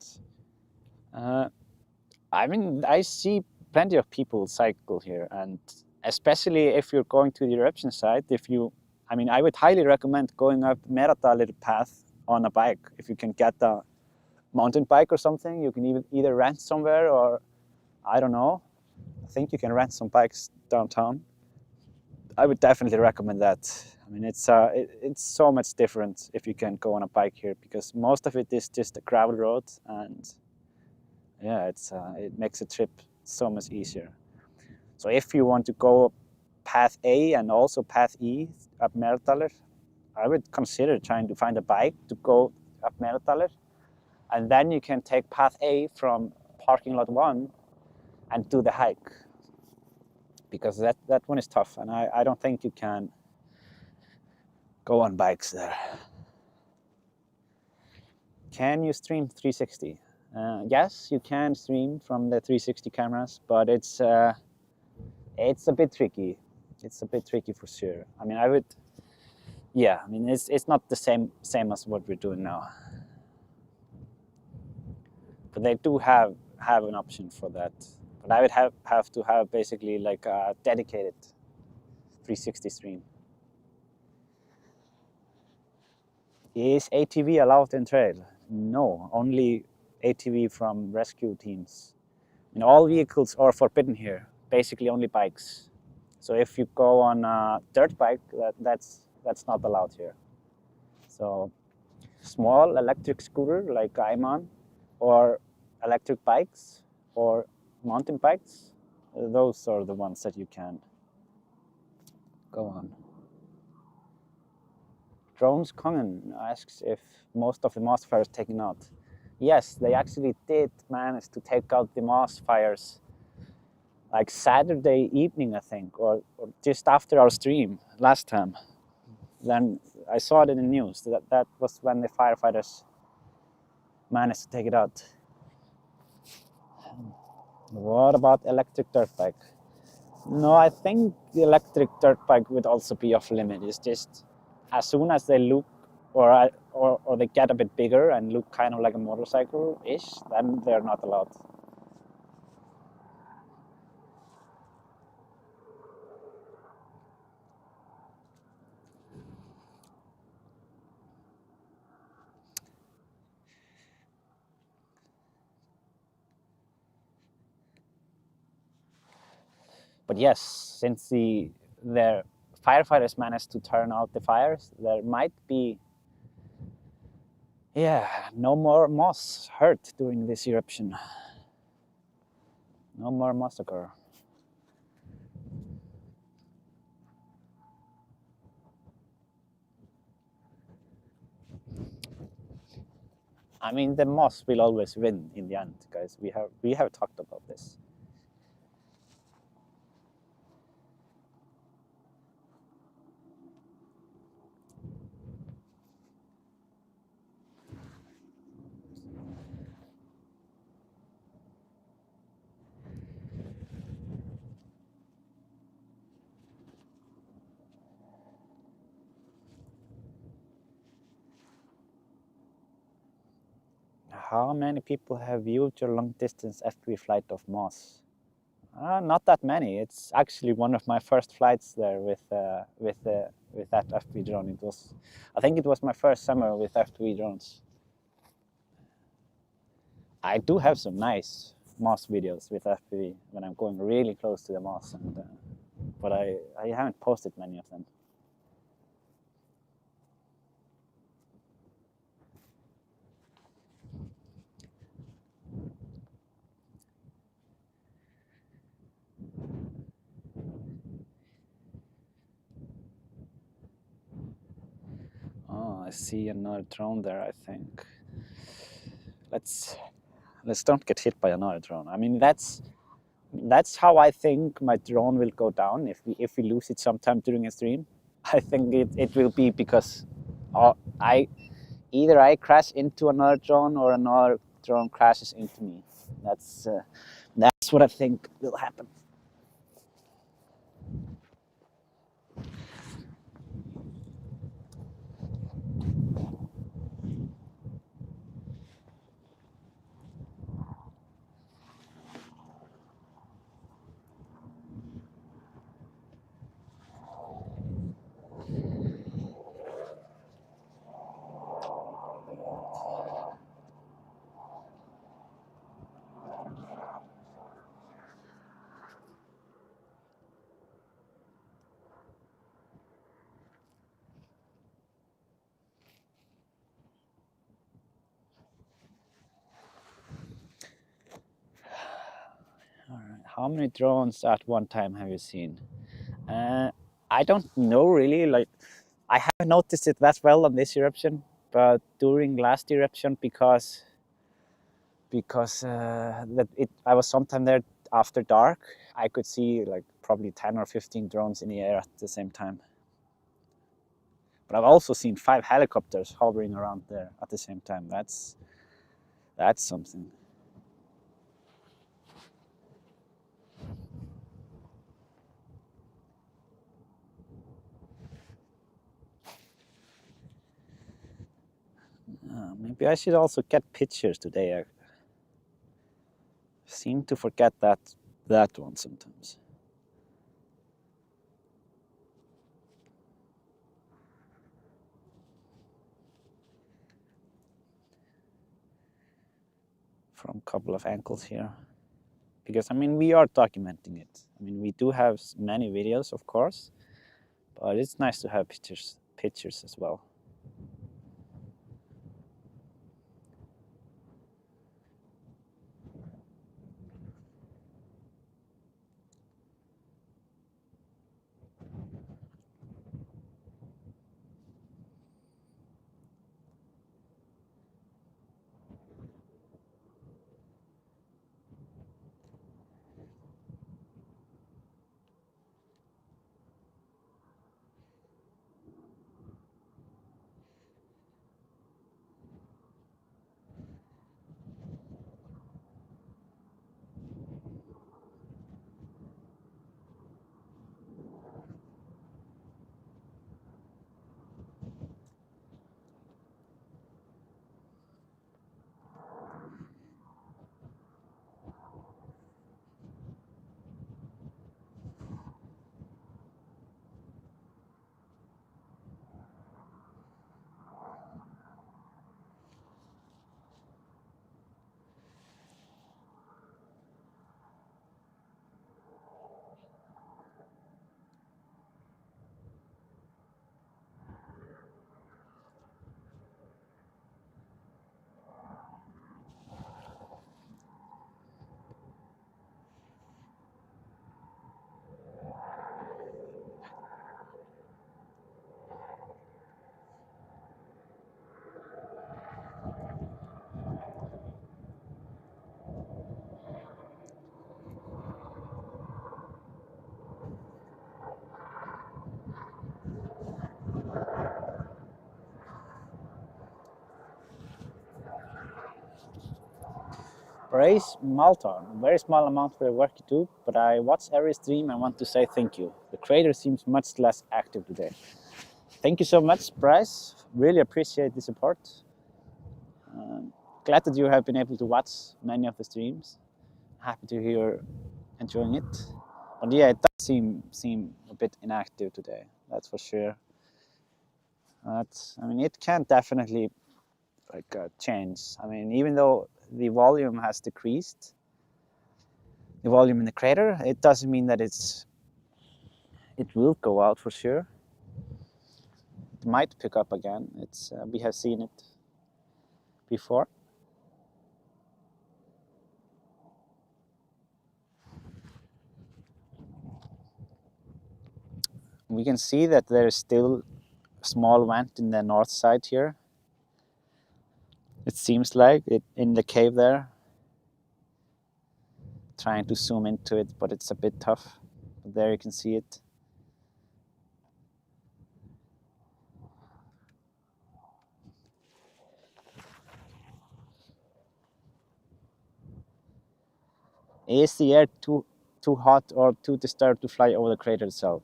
I mean, I see plenty of people cycle here, and especially if you're going to the eruption site, I would highly recommend going up Meradalir path on a bike. If you can get a mountain bike or something, you can either rent somewhere, or I don't know. I think you can rent some bikes downtown. I would definitely recommend that. I mean, it's so much different if you can go on a bike here, because most of it is just a gravel road, and yeah, it makes a trip so much easier. So if you want to go path A and also path E up Meradalir, I would consider trying to find a bike to go up Meradalir, and then you can take path A from parking lot 1 and do the hike, because that one is tough, and I don't think you can go on bikes there. Can you stream 360? Yes, you can stream from the 360 cameras, but it's a bit tricky. It's a bit tricky for sure. I mean, it's not the same as what we're doing now. But they do have an option for that. But I would have to have basically like a dedicated 360 stream. Is ATV allowed in trail? No, only ATV from rescue teams. And all vehicles are forbidden here, basically only bikes. So if you go on a dirt bike, that's not allowed here. So small electric scooter like I'm on, or electric bikes, or mountain bikes, those are the ones that you can go on. Drones Kongen asks if most of the moss fires taken out. Yes, they actually did manage to take out the moss fires like Saturday evening, I think, or just after our stream last time. Then I saw it in the news. That was when the firefighters managed to take it out. What about electric dirt bike? No, I think the electric dirt bike would also be off limit. It's just as soon as they look or they get a bit bigger and look kind of like a motorcycle-ish, then they're not allowed. But yes, since their firefighters managed to turn out the fires, there might be Yeah, no more moss hurt during this eruption. No more massacre. I mean, the moss will always win in the end, guys. We have talked about this. How many people have viewed your long-distance FPV flight of Moss? Not that many. It's actually one of my first flights there with that FPV drone. I think it was my first summer with FPV drones. I do have some nice Moss videos with FPV when I'm going really close to the Moss, but I haven't posted many of them. Oh, I see another drone there, I think. Let's don't get hit by another drone. I mean, that's how I think my drone will go down if we lose it sometime during a stream. I think it will be because either I crash into another drone or another drone crashes into me. That's what I think will happen. All right. How many drones at one time have you seen? I don't know really. Like, I haven't noticed it that well on this eruption, but during last eruption, because I was sometime there after dark, I could see like probably 10 or 15 drones in the air at the same time. But I've also seen 5 helicopters hovering around there at the same time. That's something. Maybe I should also get pictures today. I seem to forget that one sometimes. From a couple of angles here. Because, I mean, we are documenting it. I mean, we do have many videos, of course, but it's nice to have pictures as well. Praise Malton, very small amount for the work you do, but I watch every stream and want to say thank you. The creator seems much less active today. Thank you so much, Bryce. Really appreciate the support. Glad that you have been able to watch many of the streams. Happy to hear you're enjoying it. But yeah, it does seem a bit inactive today, that's for sure. I mean, it can definitely change. I mean, even though the volume has decreased, the volume in the crater, it doesn't mean that it will go out for sure. It might pick up again. We have seen it before. We can see that there is still a small vent in the north side here. It seems like it in the cave there. Trying to zoom into it, but it's a bit tough. But there you can see it. Is the air too hot or too disturbed to fly over the crater itself?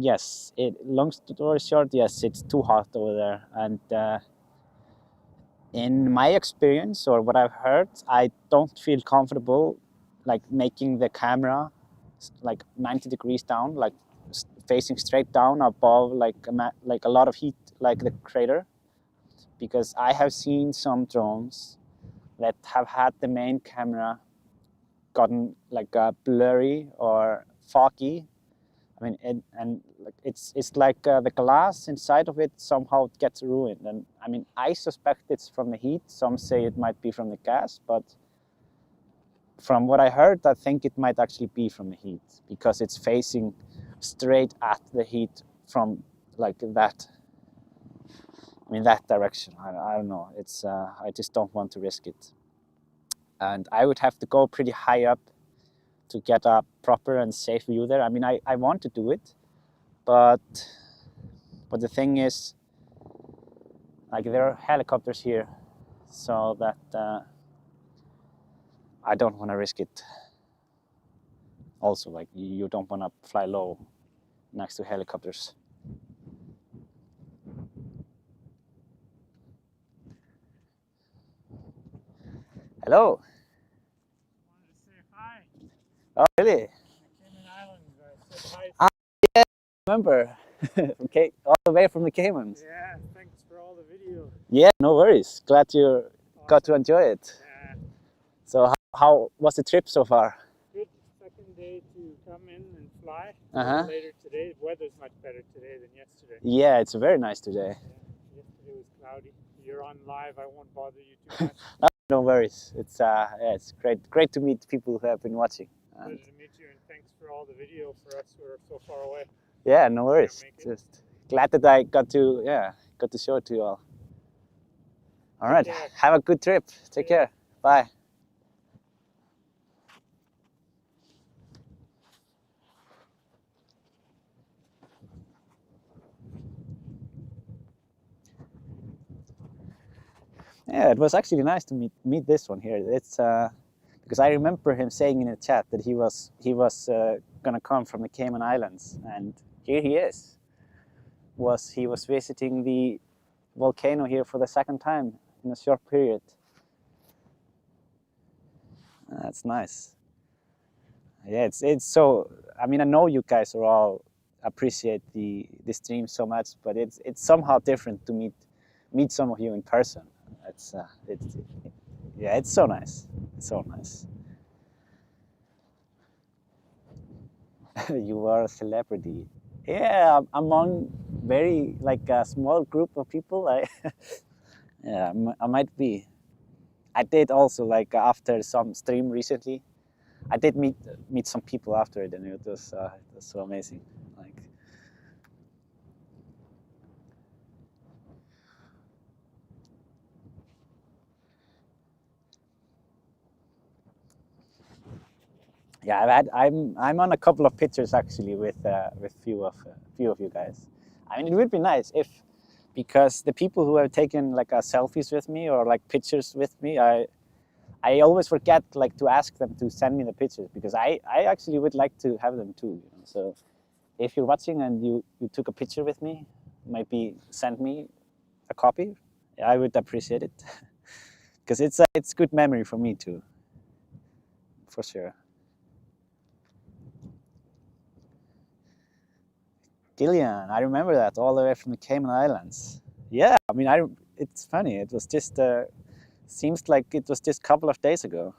Yes. Long story short, yes, it's too hot over there. And in my experience, or what I've heard, I don't feel comfortable like making the camera like 90 degrees down, like facing straight down above like a lot of heat, like the crater, because I have seen some drones that have had the main camera gotten like blurry or foggy. I mean, it's like the glass inside of it somehow gets ruined. And I mean, I suspect it's from the heat. Some say it might be from the gas, but from what I heard, I think it might actually be from the heat because it's facing straight at the heat from like that. I mean, that direction. I don't know. I just don't want to risk it. And I would have to go pretty high up to get a proper and safe view there. I mean, I want to do it, but the thing is, like, there are helicopters here, so that I don't want to risk it. Also, like, you don't want to fly low next to helicopters. Hello. Wanted to say hi. Oh, really? Cayman Islands. I said hi. Yeah, I remember. Okay, all the way from the Caymans. Yeah, thanks for all the videos. Yeah, no worries. Glad you got to enjoy it. Yeah, So how was the trip so far? good. Second day to come in and fly. Later today. The weather's much better today than yesterday. Yeah, it's very nice today. Yeah, yesterday was cloudy. You're on live. I won't bother you too much. No worries. It's great to meet people who have been watching. Pleasure to meet you, and thanks for all the video for us who are so far away. Yeah, no worries. Just glad that I got to show it to you all. All right, have a good trip. Take care. Bye. Yeah, it was actually nice to meet this one here. It's because I remember him saying in the chat that he was gonna come from the Cayman Islands, and here he is. He was visiting the volcano here for the second time in a short period. That's nice. Yeah, it's so. I mean, I know you guys are all appreciate the stream so much, but it's somehow different to meet some of you in person. It's so nice. It's so nice. You are a celebrity. Yeah, among very like a small group of people. Yeah, I might be. I did also like after some stream recently. I did meet some people after it, and it was so amazing. Like. Yeah, I'm on a couple of pictures actually with few of you guys. I mean, it would be nice if because the people who have taken like selfies with me or like pictures with me, I always forget like to ask them to send me the pictures, because I actually would like to have them too. You know? So if you're watching and you took a picture with me, maybe send me a copy. I would appreciate it, because it's good memory for me too, for sure. Gillian, I remember that all the way from the Cayman Islands. Yeah, I mean, it's funny. It was just seems like it was just a couple of days ago.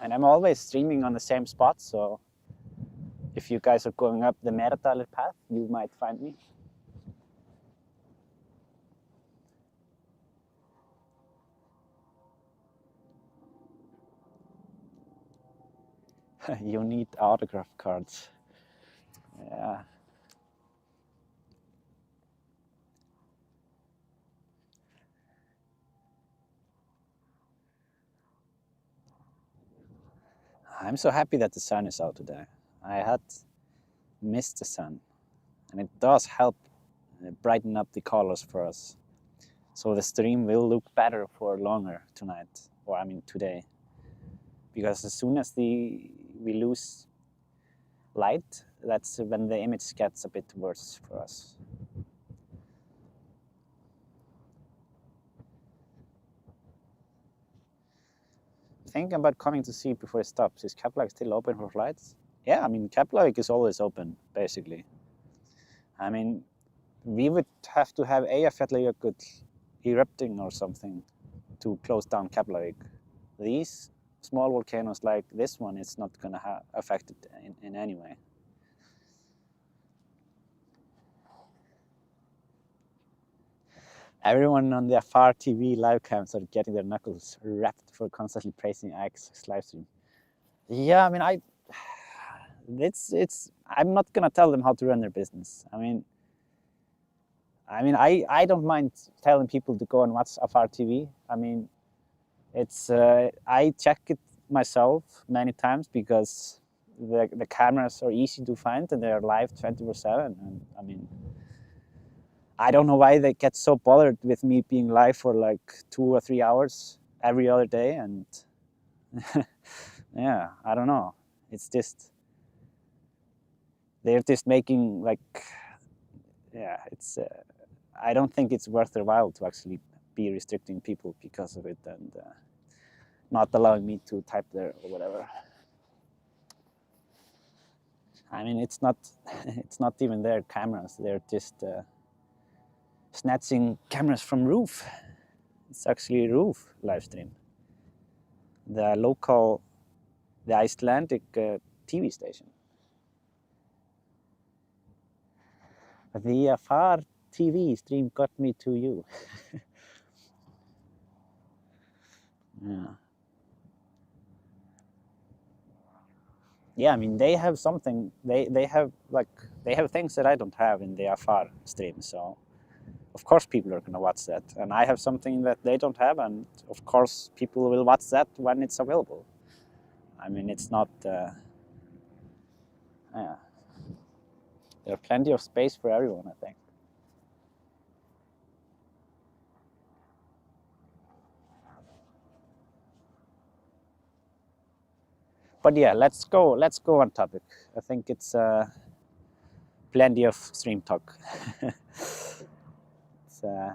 And I'm always streaming on the same spot, so if you guys are going up the Meradalir path, you might find me. You need autograph cards. Yeah. I'm so happy that the sun is out today. I had missed the sun, and it does help brighten up the colors for us. So the stream will look better for longer tonight, or I mean today. Because as soon as we lose light, that's when the image gets a bit worse for us. Think about coming to see before it stops. Is Keflavik still open for flights? Yeah, I mean, Keflavik is always open, basically. I mean, we would have to have Eyjafjallajökull erupting or something to close down Keflavik. These small volcanoes like this one is not going to affect it in any way. Everyone on the Afar TV live cams are getting their knuckles wrapped for constantly praising Ægir's live stream. Yeah, I mean, I'm not gonna tell them how to run their business. I mean, I don't mind telling people to go and watch Afar TV. I mean, I check it myself many times because the cameras are easy to find and they're live 24/7. And I mean, I don't know why they get so bothered with me being live for like 2 or 3 hours every other day. And yeah, I don't know. It's just, they're just making like, yeah, I don't think it's worth their while to actually be restricting people because of it and not allowing me to type there or whatever. I mean, it's not even their cameras. They're just snatching cameras from roof. It's actually a roof live stream. The local, the Icelandic TV station. The Afar TV stream got me to you. Yeah. Yeah, I mean, they have something. They have things that I don't have in the Afar stream. So of course people are going to watch that, and I have something that they don't have, and of course people will watch that when it's available. I mean, it's not. Yeah, there's plenty of space for everyone, I think. But yeah, let's go on topic. I think it's plenty of stream talk. It's, yeah.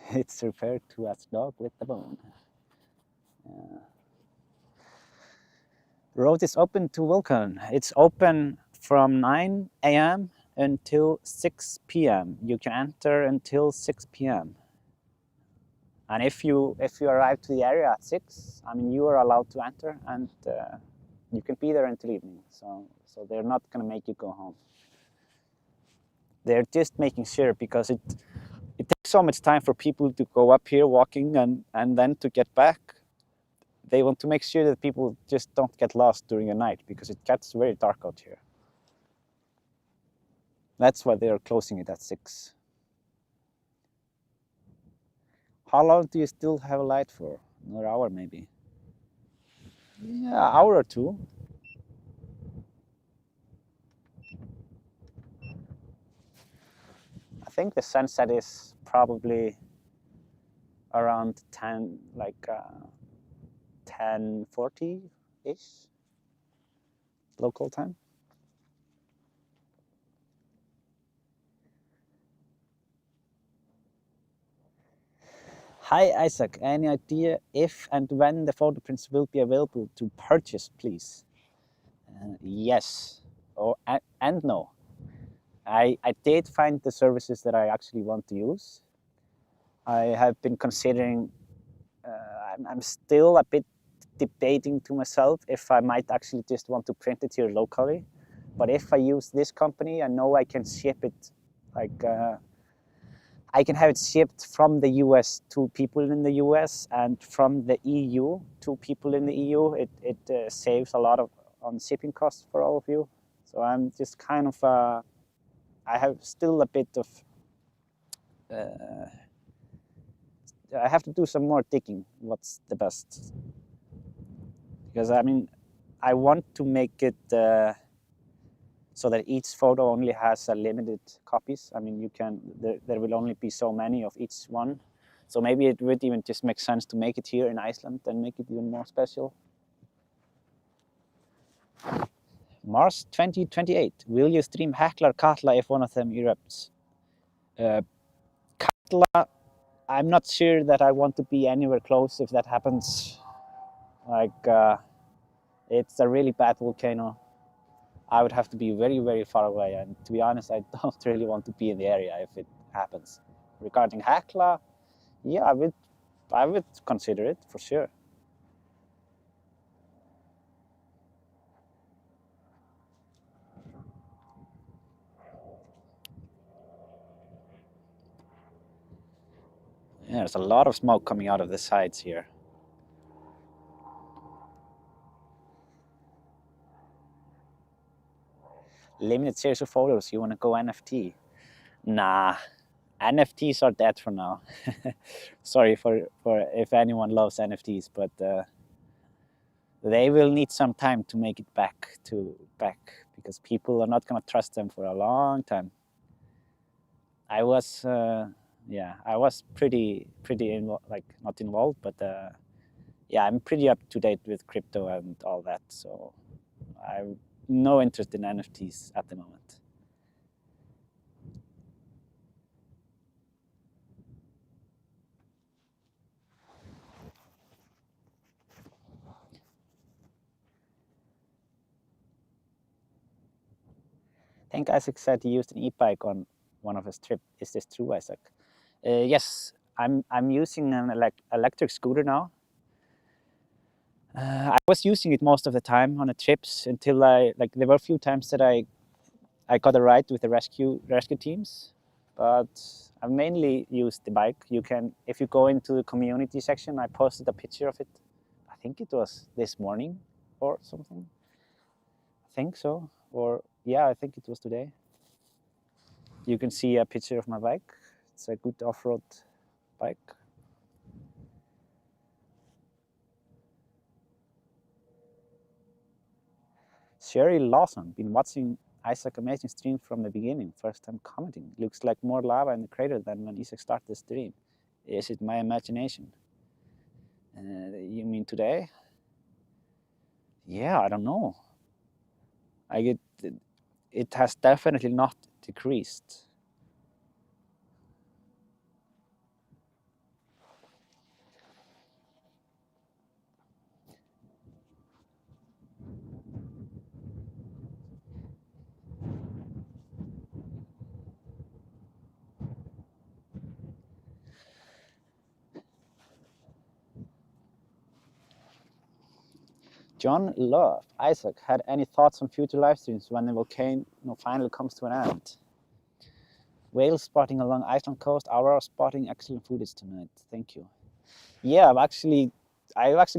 It's referred to as dog with the bone. Yeah. The road is open to Volcan. It's open from 9 a.m. until 6 p.m. You can enter until 6 p.m. And if you arrive to the area at 6, I mean, you are allowed to enter, and you can be there until evening. So they're not going to make you go home. They're just making sure, because it takes so much time for people to go up here walking and then to get back. They want to make sure that people just don't get lost during the night, because it gets very dark out here. That's why they are closing it at 6. How long do you still have a light for? Another hour maybe? Yeah, hour or two. I think the sunset is probably around 10, like 10:40-ish local time. Hi Isaac, any idea if and when the photo prints will be available to purchase, please? Yes, and no. I did find the services that I actually want to use. I have been considering, I'm still a bit debating to myself if I might actually just want to print it here locally. But if I use this company, I know I can ship it, like I can have it shipped from the US to people in the US and from the EU to people in the EU. It saves a lot on shipping costs for all of you. So I'm just kind of, I have still a bit of, I have to do some more digging. What's the best? Because I mean, I want to make it so that each photo only has a limited copies. I mean, you can, there will only be so many of each one. So maybe it would even just make sense to make it here in Iceland and make it even more special. Mars 2028. Will you stream Hekla or Katla if one of them erupts? Katla, I'm not sure that I want to be anywhere close if that happens. Like, it's a really bad volcano. I would have to be very, very far away. And to be honest, I don't really want to be in the area if it happens. Regarding Hekla, yeah, I would consider it for sure. Yeah, there's a lot of smoke coming out of the sides here. Limited series of photos. You want to go NFT? Nah, NFTs are dead for now. Sorry for if anyone loves NFTs, but they will need some time to make it back because people are not gonna trust them for a long time. I was yeah, I was pretty like not involved, but yeah, I'm pretty up to date with crypto and all that, so I have no interest in NFTs at the moment. I think Isaac said he used an e-bike on one of his trips. Is this true, Isaac? Yes, I'm using an electric scooter now. I was using it most of the time on the trips until there were a few times that I got a ride with the rescue teams, but I've mainly used the bike. You can, if you go into the community section, I posted a picture of it. I think it was this morning or something. I think so, or yeah, I think it was today. You can see a picture of my bike. It's a good off-road bike. Sherry Lawson, been watching Isaac amazing stream from the beginning, first time commenting. Looks like more lava in the crater than when Isaac started the stream. Is it my imagination? You mean today? Yeah, I don't know. It has definitely not decreased. John Love, Isaac, had any thoughts on future live streams when the volcano finally comes to an end? Whale spotting along Iceland coast, aurora spotting, excellent footage tonight. Thank you. Yeah, I've actually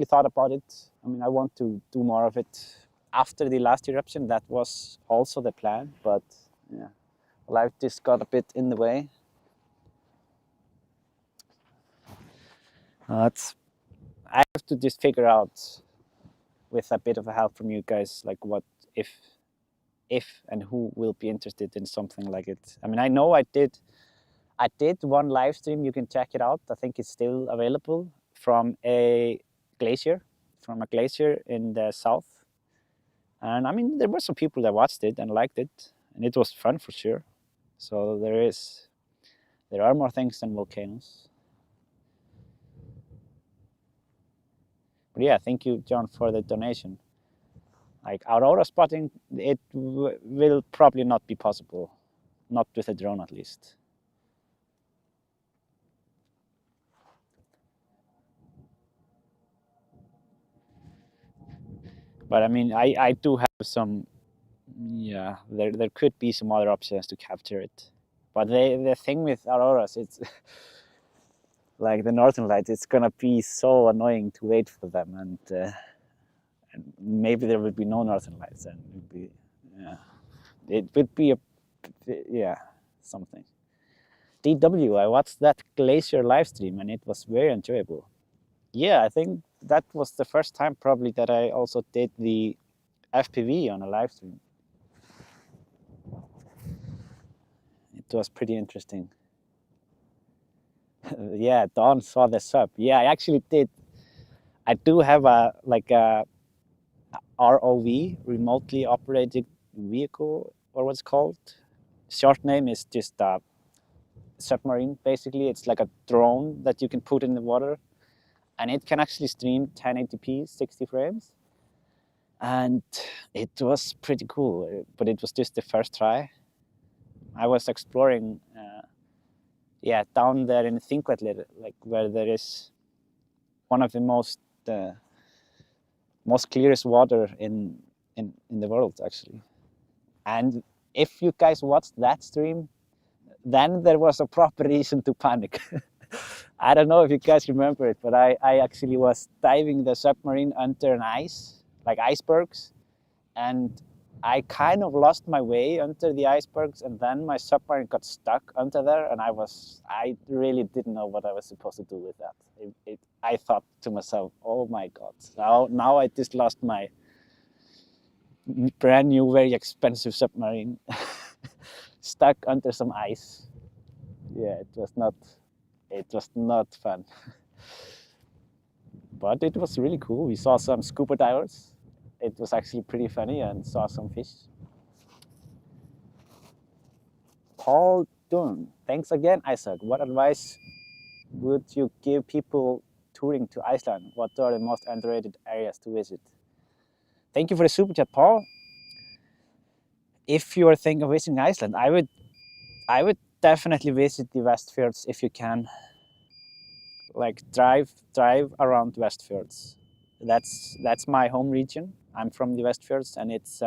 thought about it. I mean, I want to do more of it after the last eruption. That was also the plan, but yeah, life just got a bit in the way. I have to just figure out, with a bit of a help from you guys, like what if and who will be interested in something like it. I mean, I know I did one live stream. You can check it out. I think it's still available from a glacier in the south. And I mean, there were some people that watched it and liked it, and it was fun for sure. So there are more things than volcanoes. But yeah, thank you, John, for the donation. Like aurora spotting, it will probably not be possible, not with a drone at least. But I mean, I do have some, yeah, there could be some other options to capture it. But the thing with auroras, it's like the northern lights, it's gonna be so annoying to wait for them, and maybe there will be no northern lights, and it would be something. DW, I watched that glacier live stream and it was very enjoyable. Yeah, I think that was the first time probably that I also did the FPV on a live stream. It was pretty interesting. Yeah, Dawn saw the sub. Yeah, I actually did. I do have a ROV, remotely operated vehicle, or what's called. Short name is just a submarine. Basically, it's like a drone that you can put in the water, and it can actually stream 1080p, 60 frames. And it was pretty cool, but it was just the first try. I was exploring, down there in Þingvellir, like where there is one of the most clearest water in the world, actually. And if you guys watched that stream, then there was a proper reason to panic. I don't know if you guys remember it, but I actually was diving the submarine under an ice, like icebergs, and I kind of lost my way under the icebergs, and then my submarine got stuck under there, and I really didn't know what I was supposed to do with that. I thought to myself, oh my God, now I just lost my brand new, very expensive submarine stuck under some ice. Yeah, it was not fun. But it was really cool. We saw some scuba divers. It was actually pretty funny, and saw some fish. Paul Dunn, thanks again, Isaac. What advice would you give people touring to Iceland? What are the most underrated areas to visit? Thank you for the super chat, Paul. If you are thinking of visiting Iceland, I would definitely visit the Westfjords if you can. Like drive around Westfjords. That's my home region. I'm from the Westfjords, and it's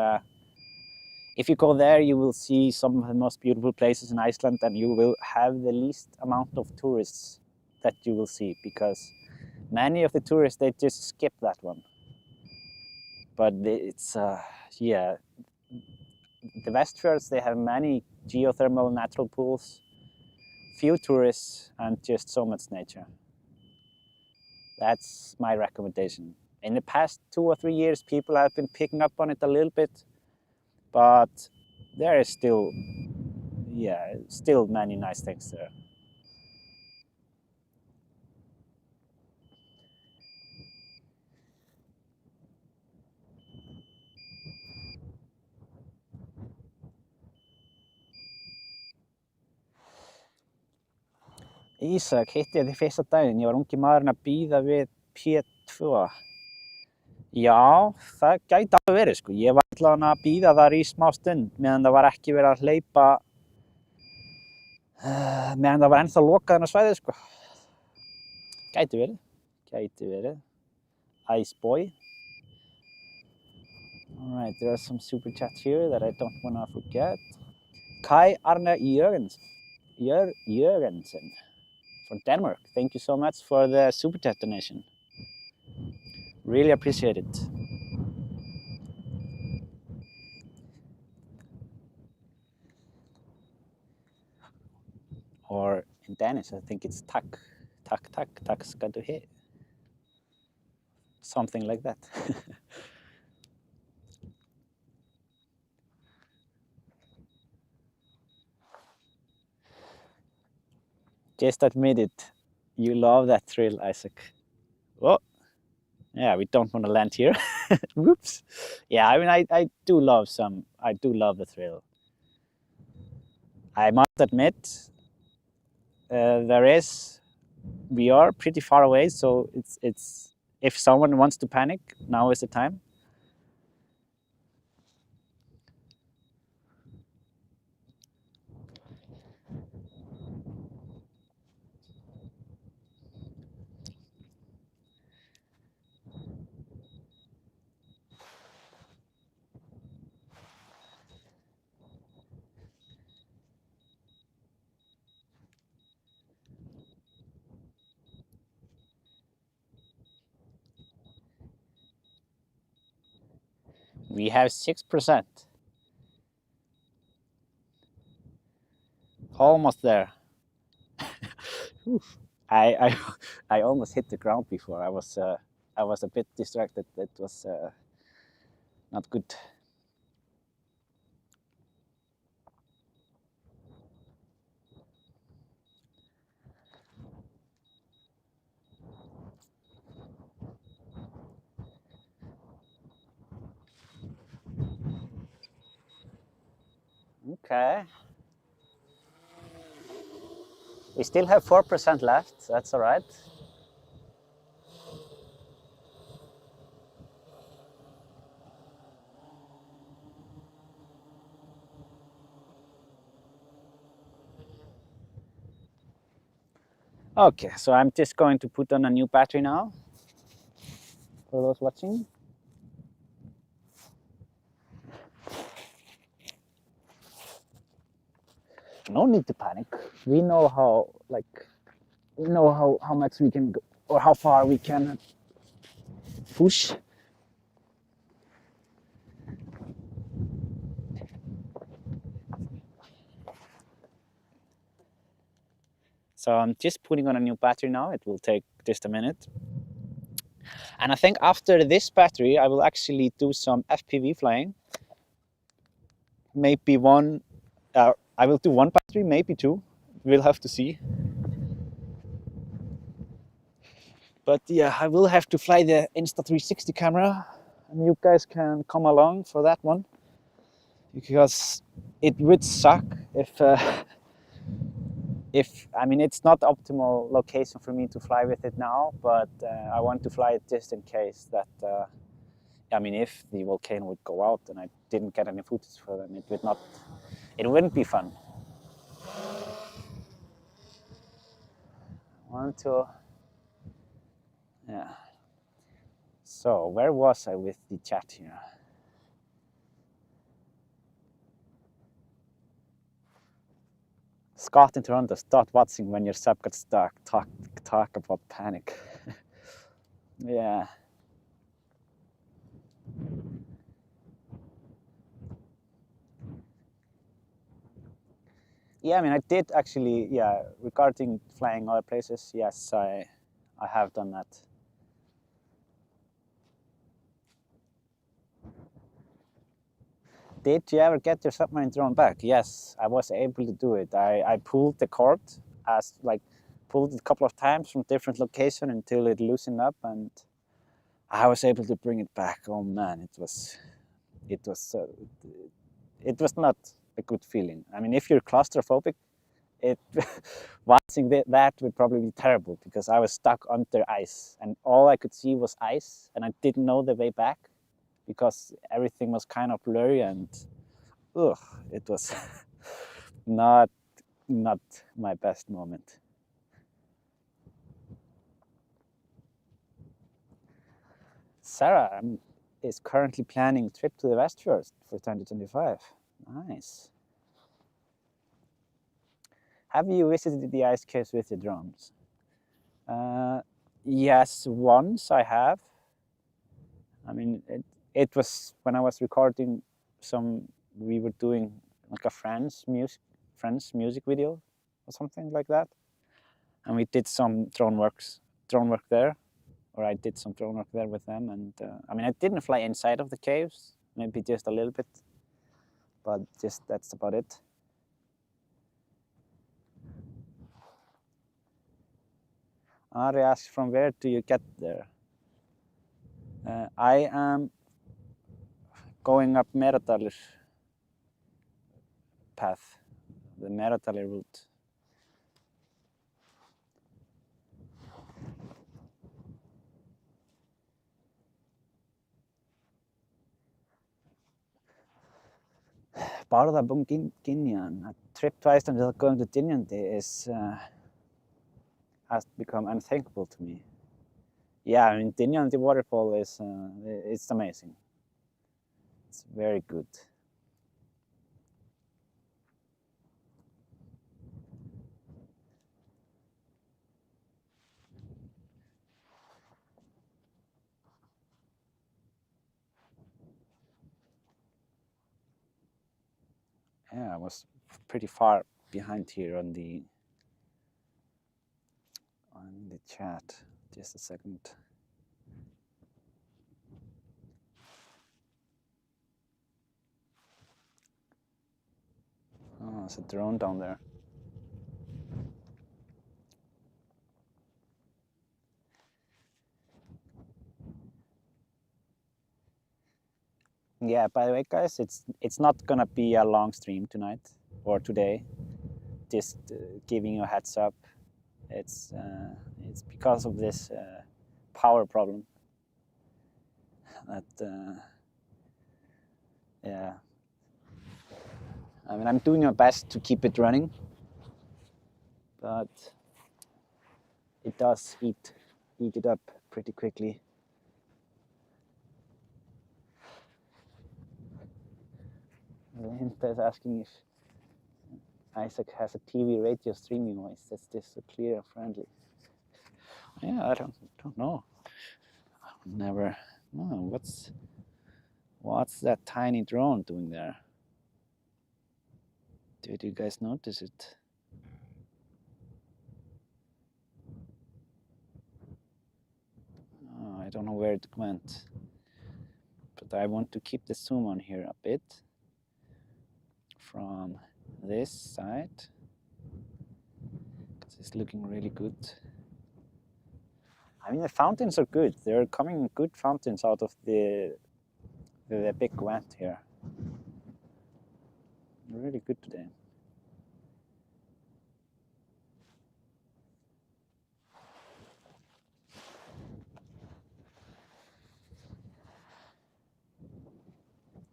if you go there, you will see some of the most beautiful places in Iceland, and you will have the least amount of tourists that you will see, because many of the tourists, they just skip that one. But it's the Westfjords, they have many geothermal natural pools, few tourists, and just so much nature. That's my recommendation. In the past 2 or 3 years, people have been picking up on it a little bit, but there is still many nice things there. Ísak, hitti ég þig fyrsta daginn. Ég var ungi maðurinn að bíða við P2. Já, það gæti alveg verið, sko. Ég var allavega að bíða þar í smá stund meðan það var ekki verið að hleypa, meðan það var ennþá lokað inn á svæðið, sko. Gæti verið. Ice boy. Alright, there are some super chats here that I don't want to forget. Kai Arne Jørgensen from Denmark. Thank you so much for the super chat donation. Really appreciate it. Or in Danish, I think it's tak. Takk skal du ha. Something like that. Just admit it. You love that thrill, Isaac. Oh, yeah, we don't want to land here. Whoops. Yeah, I mean, I do love the thrill. I must admit, we are pretty far away, so it's if someone wants to panic, now is the time. We have 6%. Almost there. I I almost hit the ground before. I was a bit distracted. It was not good. Okay. We still have 4% left. That's all right. Okay, so I'm just going to put on a new battery now for those watching. No need to panic. We know how much we can go or how far we can push. So I'm just putting on a new battery now. It will take just a minute. And I think after this battery, I will actually do some FPV flying. Maybe one, I will do one battery, maybe two. We'll have to see. But yeah, I will have to fly the Insta360 camera, and you guys can come along for that one, because it would suck if I mean, it's not optimal location for me to fly with it now, but I want to fly it just in case that I mean, if the volcano would go out and I didn't get any footage for them, it wouldn't be fun. Yeah. So where was I with the chat here? Scott in Toronto, start watching when your sub gets stuck. Talk about panic. Yeah. Yeah, I mean, I did actually, yeah, regarding flying other places, yes, I have done that. Did you ever get your submarine drone back? Yes, I was able to do it. I pulled the cord, pulled it a couple of times from different locations until it loosened up, and I was able to bring it back. Oh man, it was not a good feeling. I mean, if you're claustrophobic, watching that would probably be terrible, because I was stuck under ice and all I could see was ice, and I didn't know the way back because everything was kind of blurry, and it was not my best moment. Sarah is currently planning a trip to the Westfjords for 2025. Nice. Have you visited the ice caves with your drones? Yes, once I have. I mean, it was when I was recording we were doing like a friend's music video or something like that. And we did some drone work there, or I did some drone work there with them. And I mean, I didn't fly inside of the caves, maybe just a little bit, but just that's about it. Ari asks, from where do you get there? I am going up Meradalur path, the Meradalur route. Bárðarbunginjan, a trip to Iceland without going to Dynjandi has become unthinkable to me. Yeah, I mean, Dynjandi waterfall is it's amazing. It's very good. Yeah, I was pretty far behind here on the chat. Just a second. Oh, there's a drone down there. Yeah, by the way, guys, it's not gonna be a long stream tonight or today. Just giving you a heads up. It's because of this power problem that yeah. I mean, I'm doing my best to keep it running, but it does eat it up pretty quickly. Linda is asking if Isaac has a TV radio streaming voice that's just so clear and friendly. Yeah, I don't know. Never. No, what's that tiny drone doing there? Did you guys notice it? Oh, I don't know where it went, but I want to keep the zoom on here a bit from this side because it's looking really good. I mean, the fountains are good. There are coming good fountains out of the big vent here. Really good today.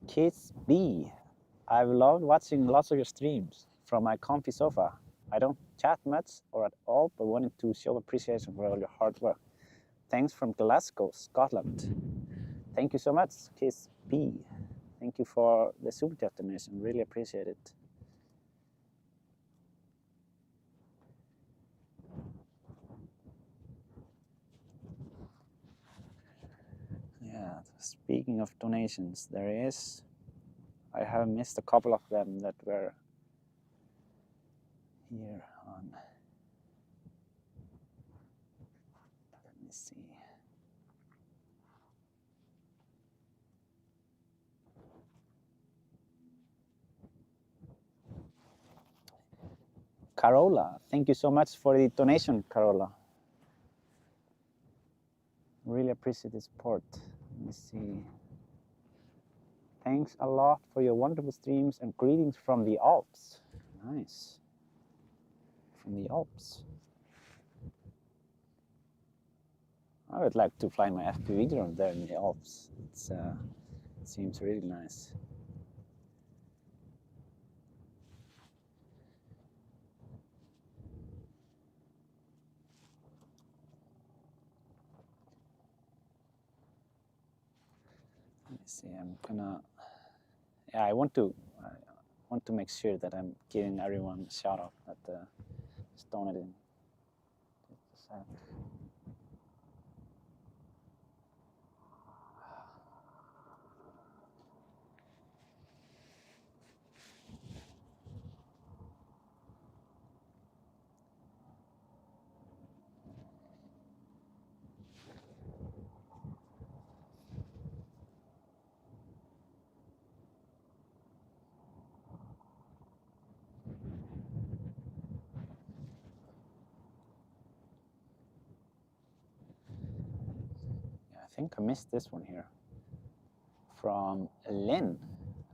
Kids B, I've loved watching lots of your streams from my comfy sofa. I don't chat much or at all, but wanted to show appreciation for all your hard work. Thanks from Glasgow, Scotland. Thank you so much, Kids B. Thank you for the super chat donation. Really appreciate it. Yeah, speaking of donations, I have missed a couple of them that were here on. Let me see. Carola, thank you so much for the donation, Carola. Really appreciate the support. Let me see. Thanks a lot for your wonderful streams and greetings from the Alps. Nice. From the Alps. I would like to fly my FPV drone there in the Alps. It seems really nice. Let me see. I want to make sure that I'm giving everyone a shout out that is donating. Just a sec. think I missed this one here. From Lynn.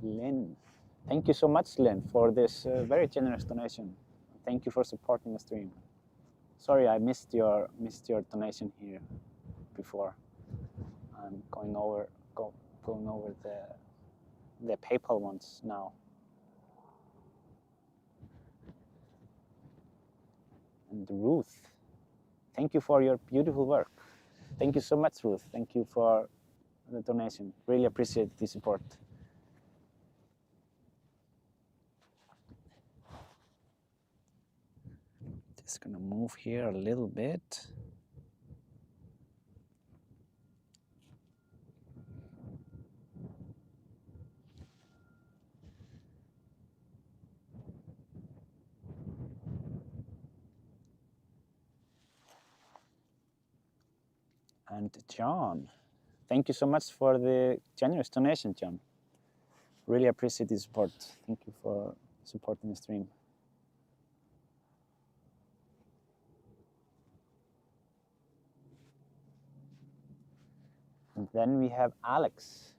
Lynn. Thank you so much, Lynn, for this very generous donation. Thank you for supporting the stream. Sorry, I missed your donation here before. I'm going over the PayPal ones now. And Ruth, thank you for your beautiful work. Thank you so much, Ruth. Thank you for the donation. Really appreciate the support. Just gonna move here a little bit. And John, thank you so much for the generous donation, John. Really appreciate the support. Thank you for supporting the stream. And then we have Alex.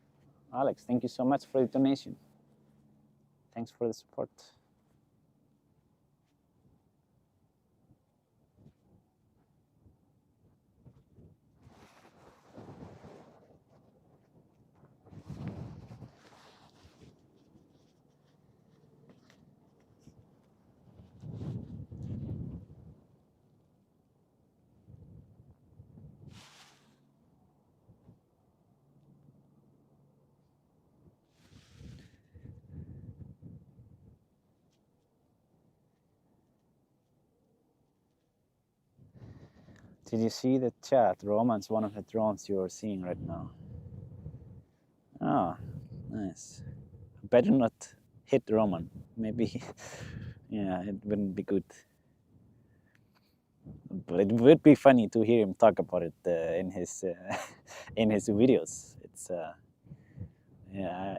Alex, thank you so much for the donation. Thanks for the support. Did you see the chat? Roman's one of the drones you're seeing right now. Ah, nice. Better not hit Roman. Maybe, yeah, it wouldn't be good. But it would be funny to hear him talk about it in his videos. It's yeah,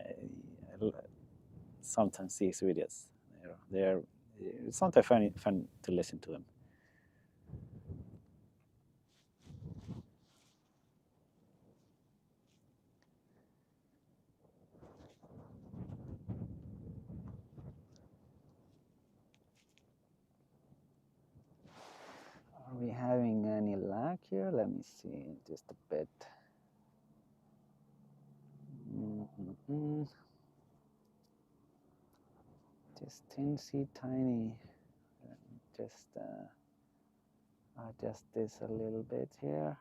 I sometimes see his videos. They're sometimes fun to listen to them. Are we having any lag here? Let me see just a bit. Just teensy tiny. Just adjust this a little bit here.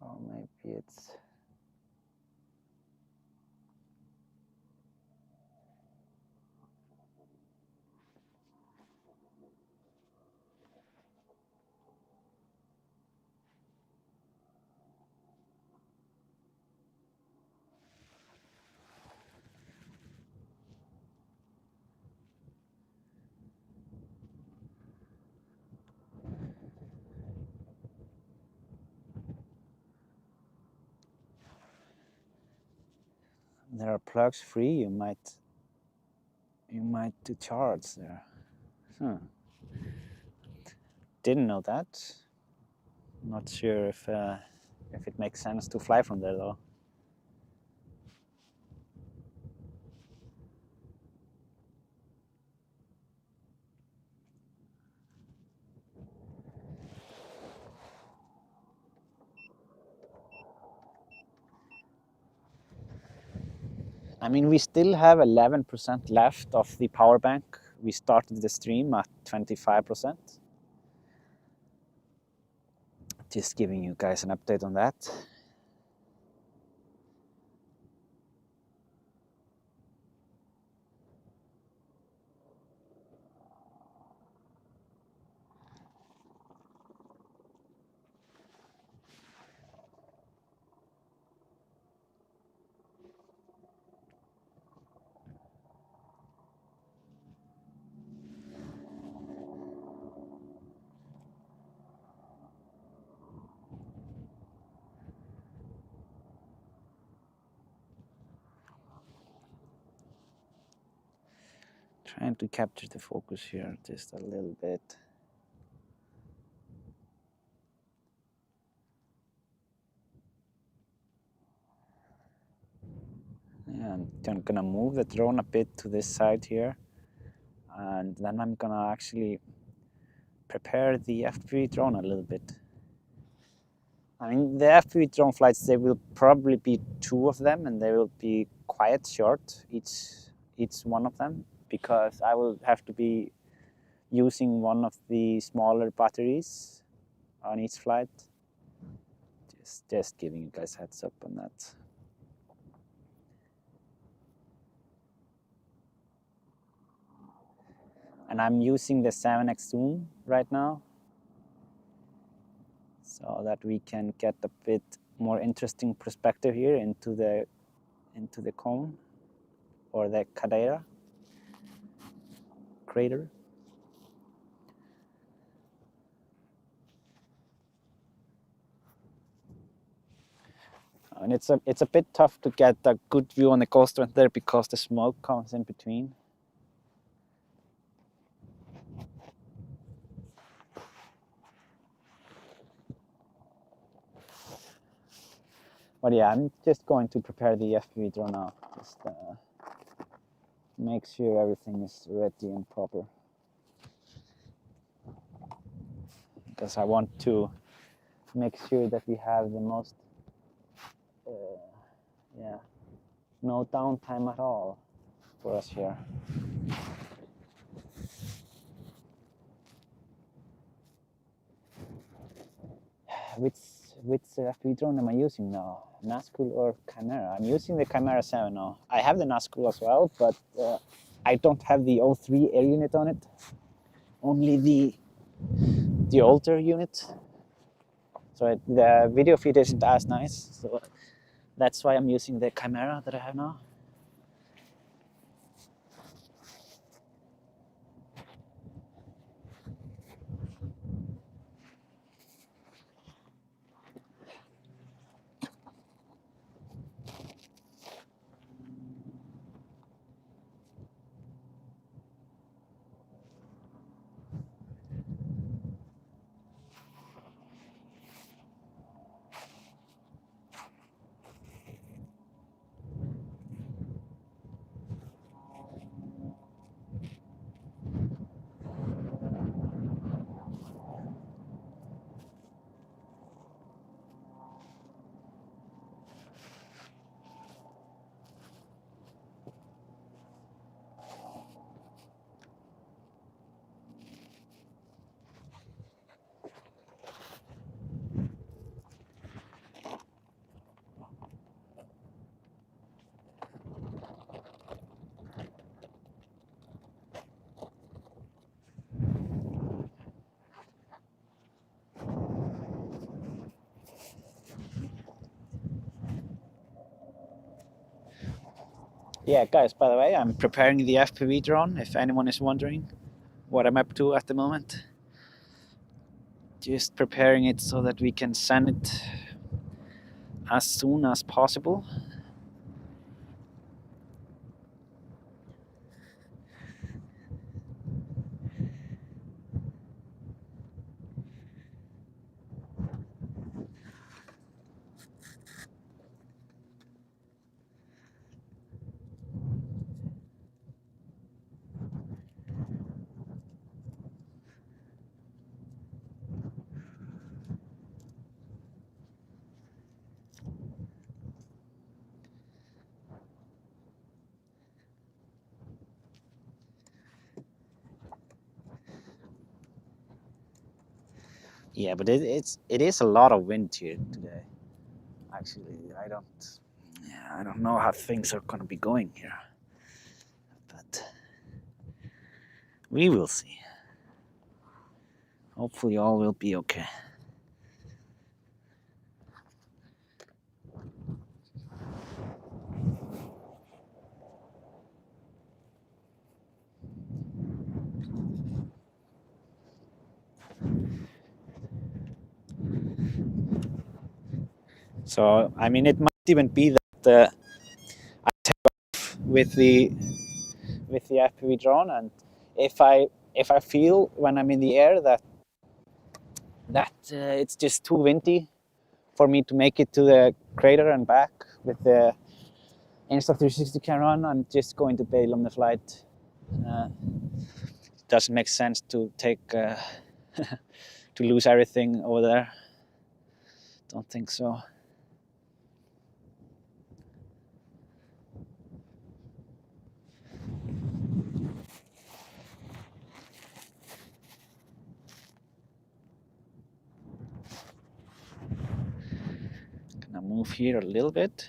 Or maybe it's there are plugs free. You might do charge there. Didn't know that. Not sure if it makes sense to fly from there though. I mean, we still have 11% left of the power bank. We started the stream at 25%. Just giving you guys an update on that. Trying to capture the focus here just a little bit. And I'm gonna move the drone a bit to this side here, and then I'm gonna actually prepare the FPV drone a little bit. I mean, the FPV drone flights, there will probably be 2 of them, and they will be quite short, each one of them, because I will have to be using one of the smaller batteries on each flight. Just giving you guys a heads up on that. And I'm using the 7x zoom right now, so that we can get a bit more interesting perspective here into the cone, or the crater. And it's a bit tough to get a good view on the coast right there because the smoke comes in between. But yeah, I'm just going to prepare the FPV drone now. Just make sure everything is ready and proper. Because I want to make sure that we have the most, no downtime at all for us here. Which FPV drone am I using now? Nazgul or Chimera? I'm using the Chimera 7 now. I have the Nazgul as well, but I don't have the 03 air unit on it. Only the older unit. So the video feed isn't as nice. So that's why I'm using the Chimera that I have now. Yeah, guys, by the way, I'm preparing the FPV drone, if anyone is wondering what I'm up to at the moment. Just preparing it so that we can send it as soon as possible. Yeah, but it is a lot of wind here today. Actually, I don't know how things are gonna be going here, but we will see. Hopefully, all will be okay. So, I mean, it might even be that I take off with the FPV drone, and if I feel when I'm in the air that it's just too windy for me to make it to the crater and back with the Insta360 can run, I'm just going to bail on the flight. Doesn't make sense to take to lose everything over there. Don't think so. Gonna move here a little bit.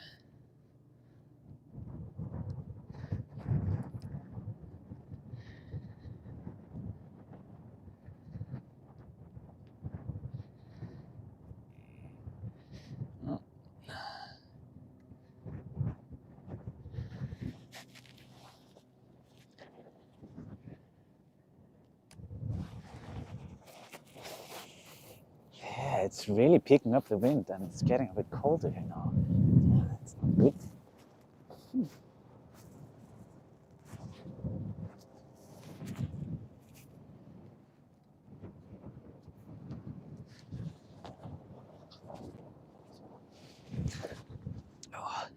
Yeah, it's really picking up the wind and it's getting a bit colder here now. It's not good. Oh.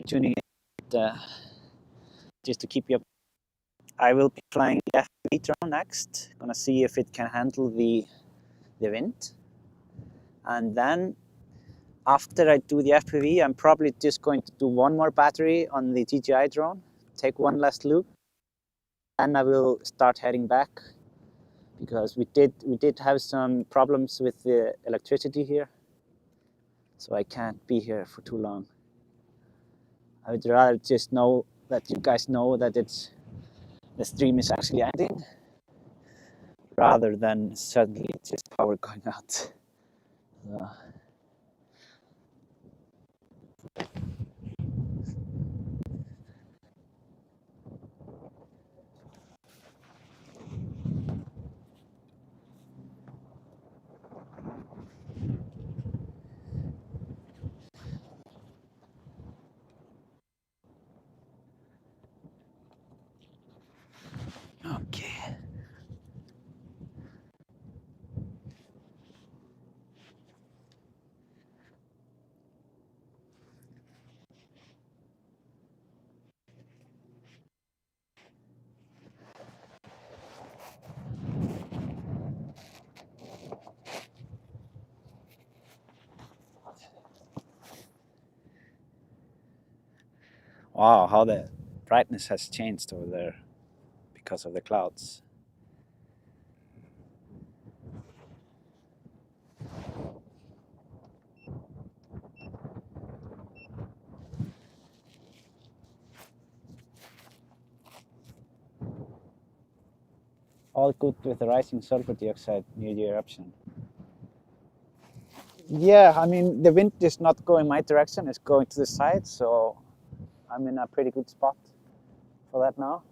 Tuning it just to keep you up. I will be flying the FPV drone next. Gonna see if it can handle the wind. And then after I do the FPV, I'm probably just going to do one more battery on the DJI drone, take one last loop, and I will start heading back because we did have some problems with the electricity here, so I can't be here for too long. I would rather just know that you guys know that the stream is actually ending, rather than suddenly just power going out. So. Okay. Wow, how the brightness has changed over there because of the clouds. All good with the rising sulfur dioxide near the eruption. Yeah, I mean, the wind is not going my direction, it's going to the side, so I'm in a pretty good spot for that now.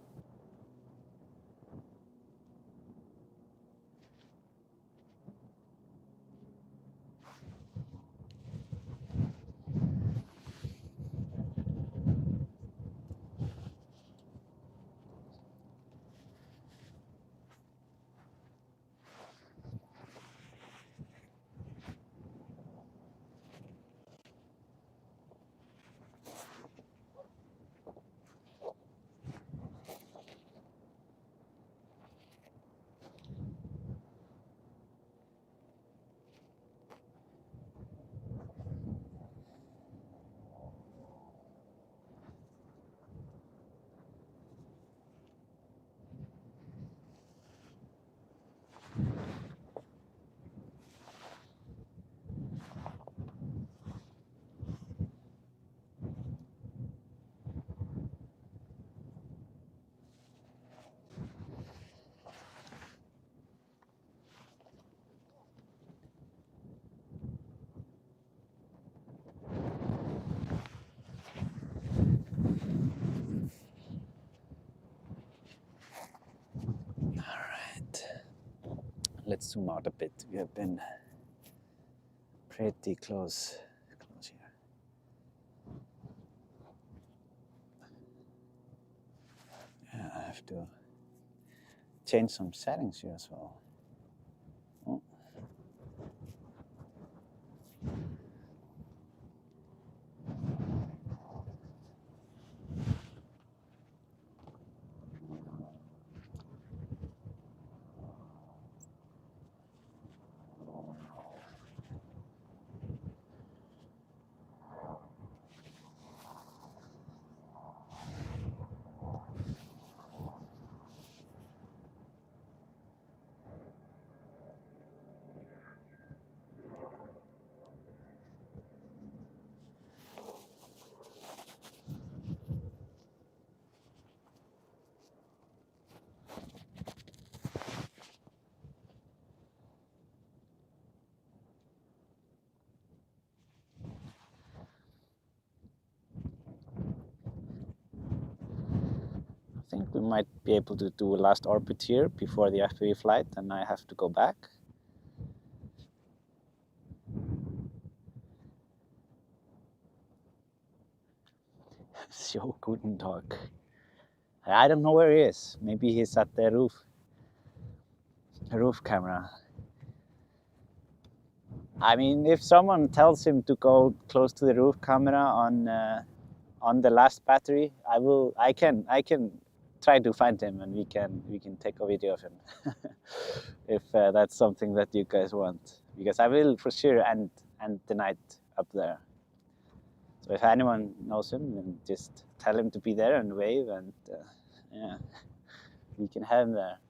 Let's zoom out a bit. We have been pretty close here. Yeah. have to change some settings here as well. Oh. I think we might be able to do a last orbit here before the FPV flight, and I have to go back. So guten Tag. I don't know where he is. Maybe he's at the roof camera. I mean, if someone tells him to go close to the roof camera on the last battery, I can try to find him, and we can take a video of him if that's something that you guys want, because I will for sure end the night up there. So if anyone knows him, then just tell him to be there and wave, and yeah, we can have him there.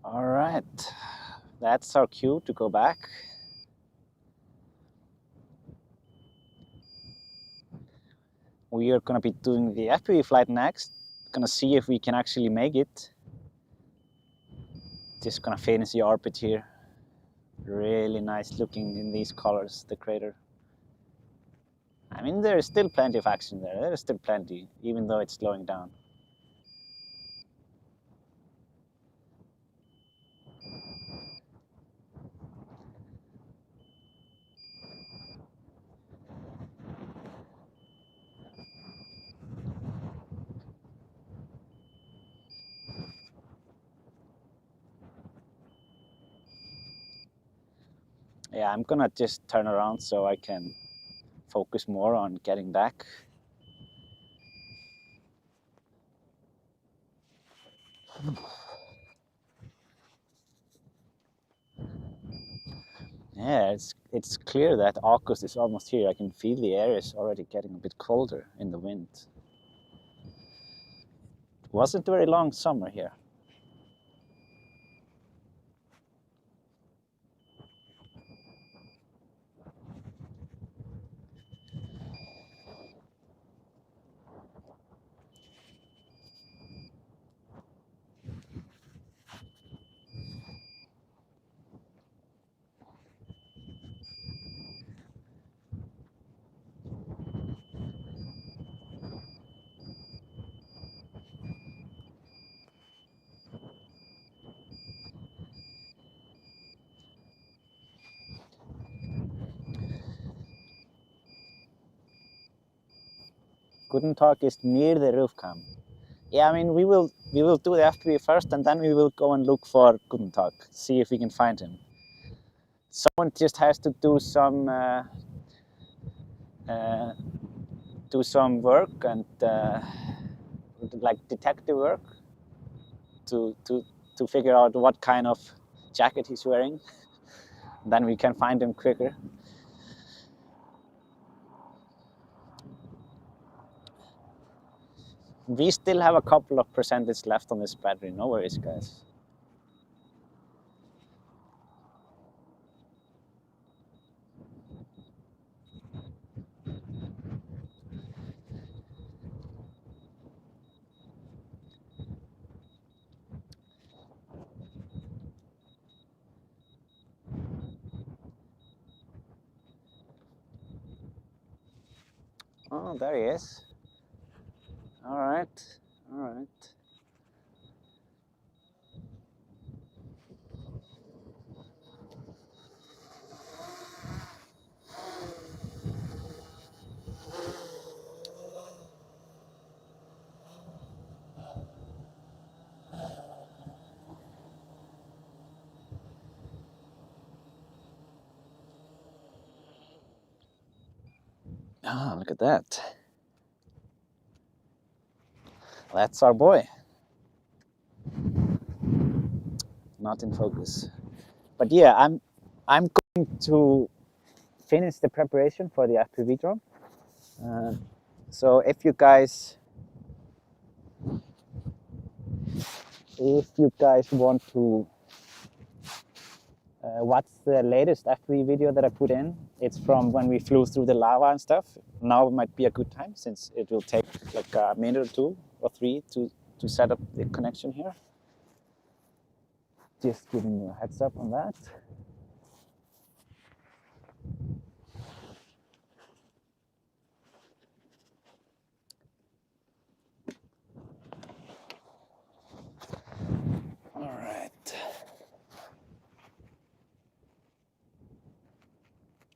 All right, that's our cue to go back. We are gonna be doing the FPV flight next. Gonna see if we can actually make it. Just gonna finish the orbit here. Really nice looking in these colors, the crater. I mean, there is still plenty of action there. There is still plenty, even though it's slowing down. Yeah, I'm gonna just turn around so I can focus more on getting back. Yeah, it's clear that August is almost here. I can feel the air is already getting a bit colder in the wind. It wasn't a very long summer here. Guten Tag is near the roof cam. Yeah, I mean, we will do the FPV first, and then we will go and look for Guten Tag, see if we can find him. someone just has to do some work and like detective work to figure out what kind of jacket he's wearing. Then we can find him quicker. We still have a couple of percentage left on this battery, no worries, guys. Oh, there he is. All right, all right. Ah, look at that. That's our boy. Not in focus. But yeah, I'm going to finish the preparation for the FPV drone. So if you guys want to watch the latest FPV video that I put in, it's from when we flew through the lava and stuff. Now might be a good time since it will take like a minute or 2 or 3 to set up the connection here. Just giving you a heads up on that. All right.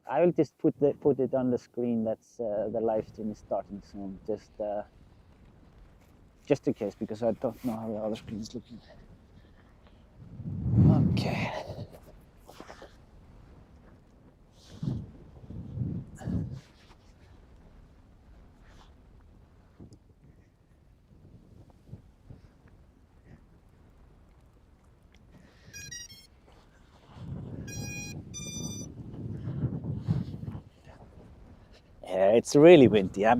I will just put it on the screen. That's the live stream is starting soon. Just in case, because I don't know how the other screen is looking. Okay. Yeah, it's really windy. I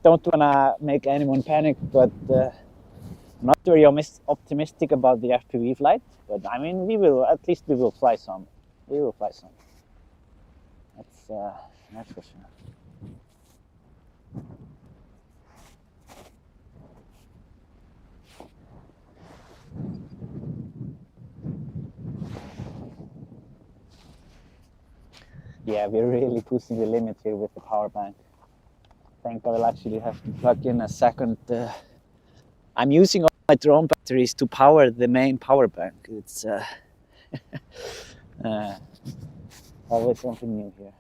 don't wanna make anyone panic, but I'm not very optimistic about the FPV flight. But I mean, at least we will fly some. We will fly some. That's for sure. Yeah, we're really pushing the limit here with the power bank. I think I will actually have to plug in a second. I'm using all my drone batteries to power the main power bank. It's always something new here.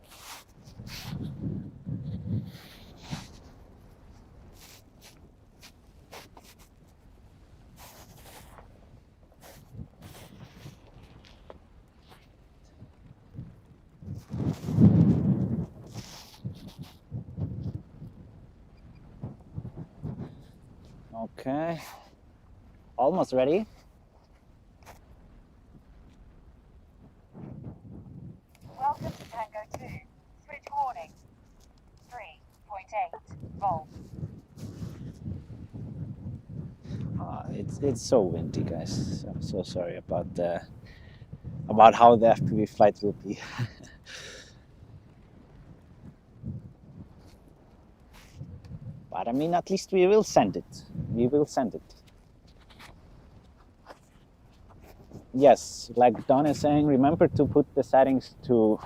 Okay, almost ready. Welcome to Tango 2. Switch warning. 3.8 volts. It's so windy, guys. I'm so sorry about how the FPV flight will be. But I mean, at least we will send it. We will send it. Yes, like Don is saying, remember to put the settings to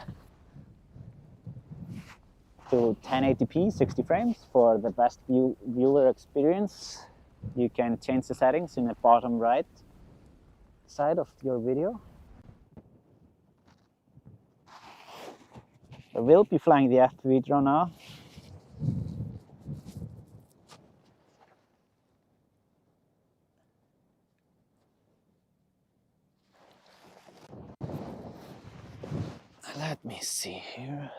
1080p, 60 frames for the best viewer experience. You can change the settings in the bottom right side of your video. I will be flying the FPV drone now. Let me see here.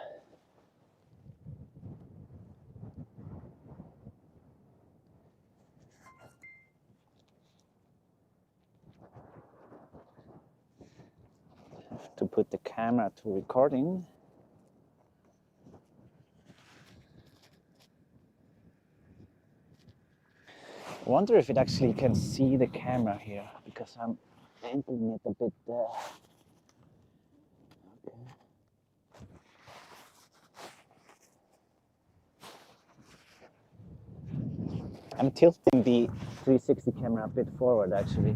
Have to put the camera to recording. I wonder if it actually can see the camera here, because I'm angling it a bit there. Okay. I'm tilting the 360 camera a bit forward actually.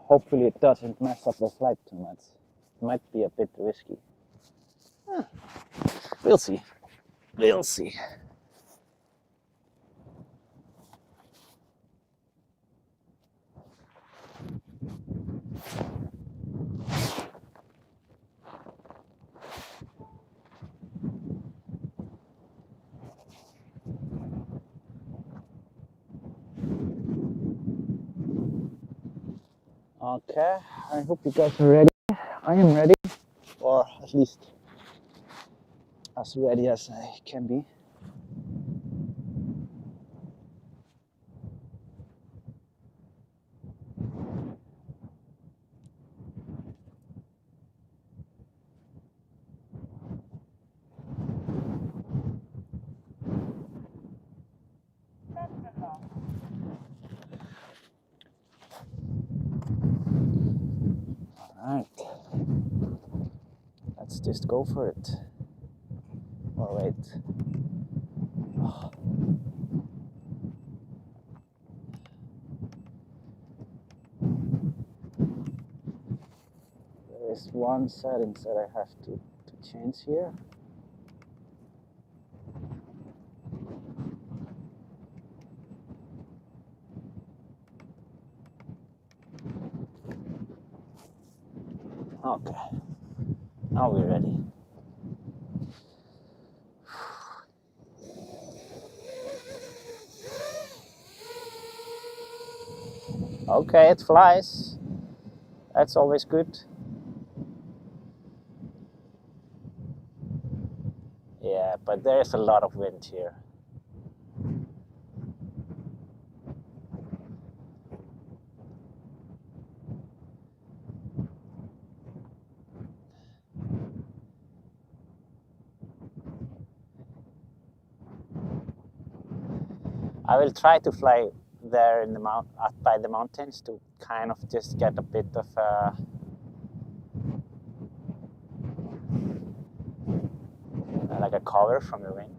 Hopefully it doesn't mess up the flight too much. It might be a bit risky. We'll see. We'll see. Okay, I hope you guys are ready. I am ready, or at least as ready as I can be. Alright, let's just go for it. Or wait. Oh. There is one settings that I have to change here. Okay, now we're ready. Okay, it flies. That's always good. Yeah, but there's a lot of wind here. I will try to fly there in the up by the mountains to kind of just get a bit of like a cover from the wind.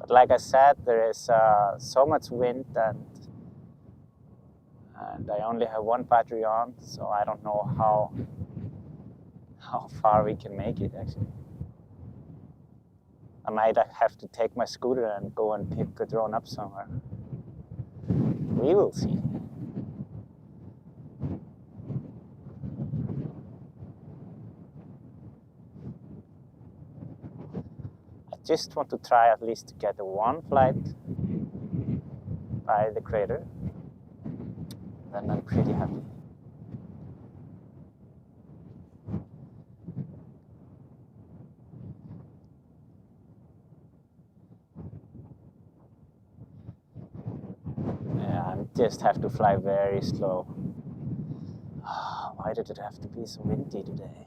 Like I said, there is so much wind and I only have one battery on, so I don't know how far we can make it actually. I might have to take my scooter and go and pick a drone up somewhere. We will see. I just want to try at least to get one flight by the crater. Then I'm pretty happy. Yeah, I just have to fly very slow. Why did it have to be so windy today?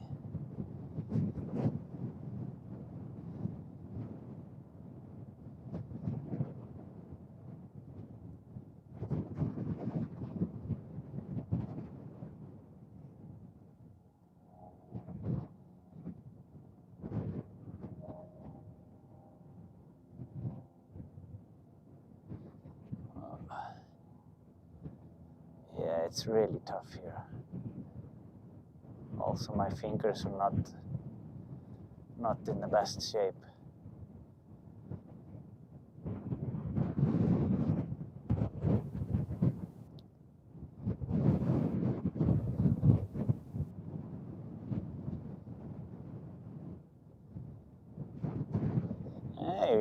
Yeah, it's really tough here. Also, my fingers are not in the best shape.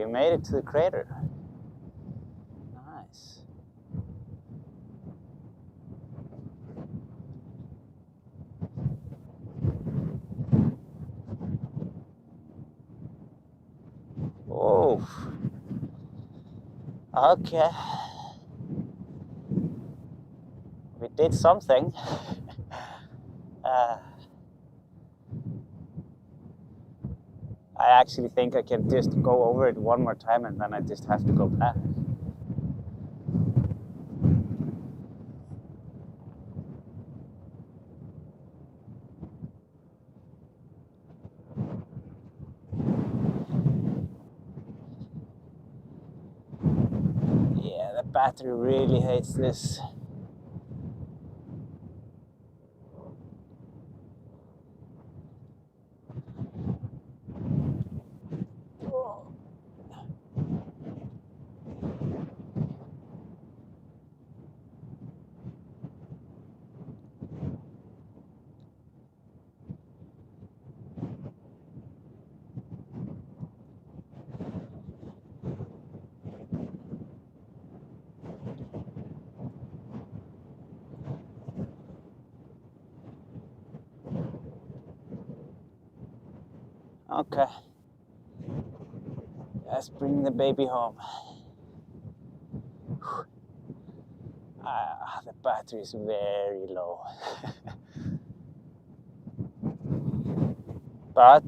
we made it to the crater. Nice. Oh. Okay. We did something. I actually think I can just go over it one more time and then I just have to go back. Yeah, the battery really hates this. Okay, let's bring the baby home. The battery is very low. But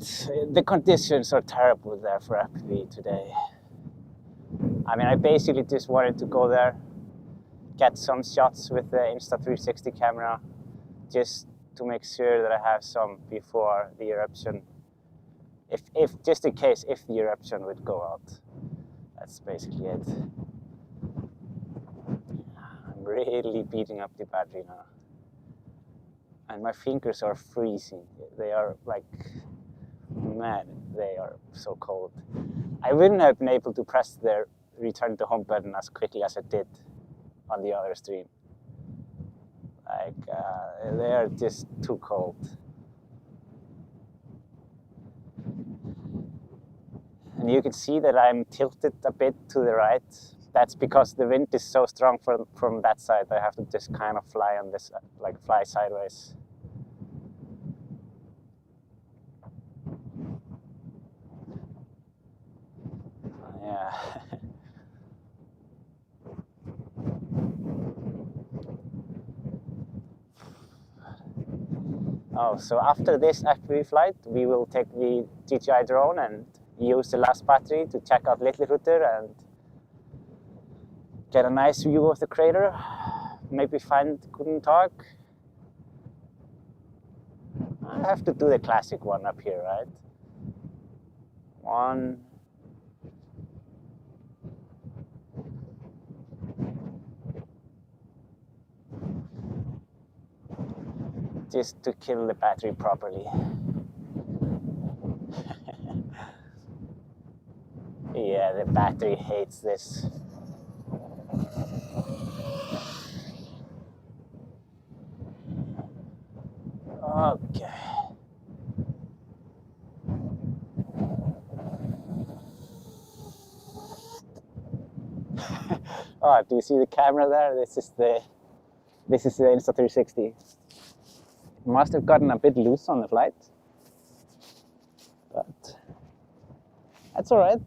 the conditions are terrible there for FPV today. I mean, I basically just wanted to go there, get some shots with the Insta360 camera, just to make sure that I have some before the eruption. If just in case if the eruption would go out. That's basically it. I'm really beating up the battery now. And my fingers are freezing. They are like, man, they are so cold. I wouldn't have been able to press the return to home button as quickly as I did on the other stream. Like, they are just too cold. And you can see that I'm tilted a bit to the right. That's because the wind is so strong from that side. I have to just kind of fly on this, like fly sideways. Yeah. Oh, so after this FPV flight, we will take the DJI drone and use the last battery to check out Little Hrútur and get a nice view of the crater. Maybe find Grindavík. I have to do the classic one up here, right? One. Just to kill the battery properly. Yeah, the battery hates this. Okay. Oh, do you see the camera there? This is the Insta360. It must have gotten a bit loose on the flight, but that's all right.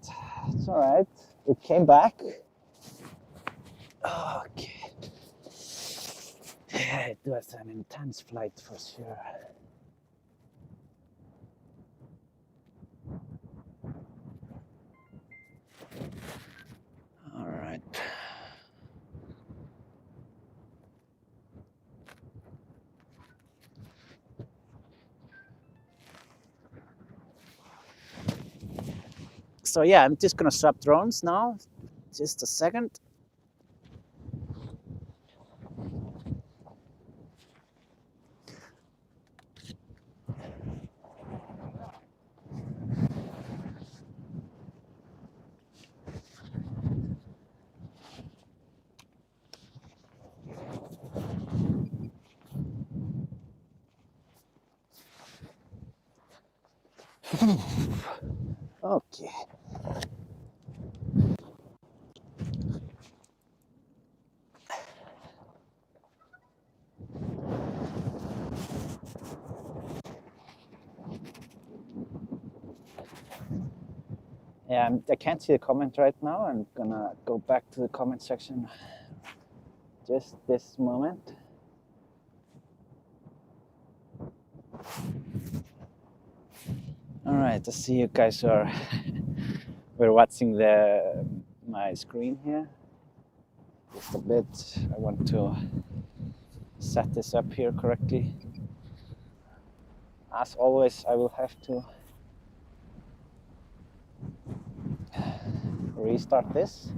It's all right. It came back. Okay. Yeah, it was an intense flight for sure. All right. So yeah, I'm just gonna swap drones now. Just a second. Okay. Yeah, I can't see the comment right now. I'm gonna go back to the comment section just this moment. All right, I see you guys are we're watching my screen here. Just a bit. I want to set this up here correctly. As always, I will have to restart this.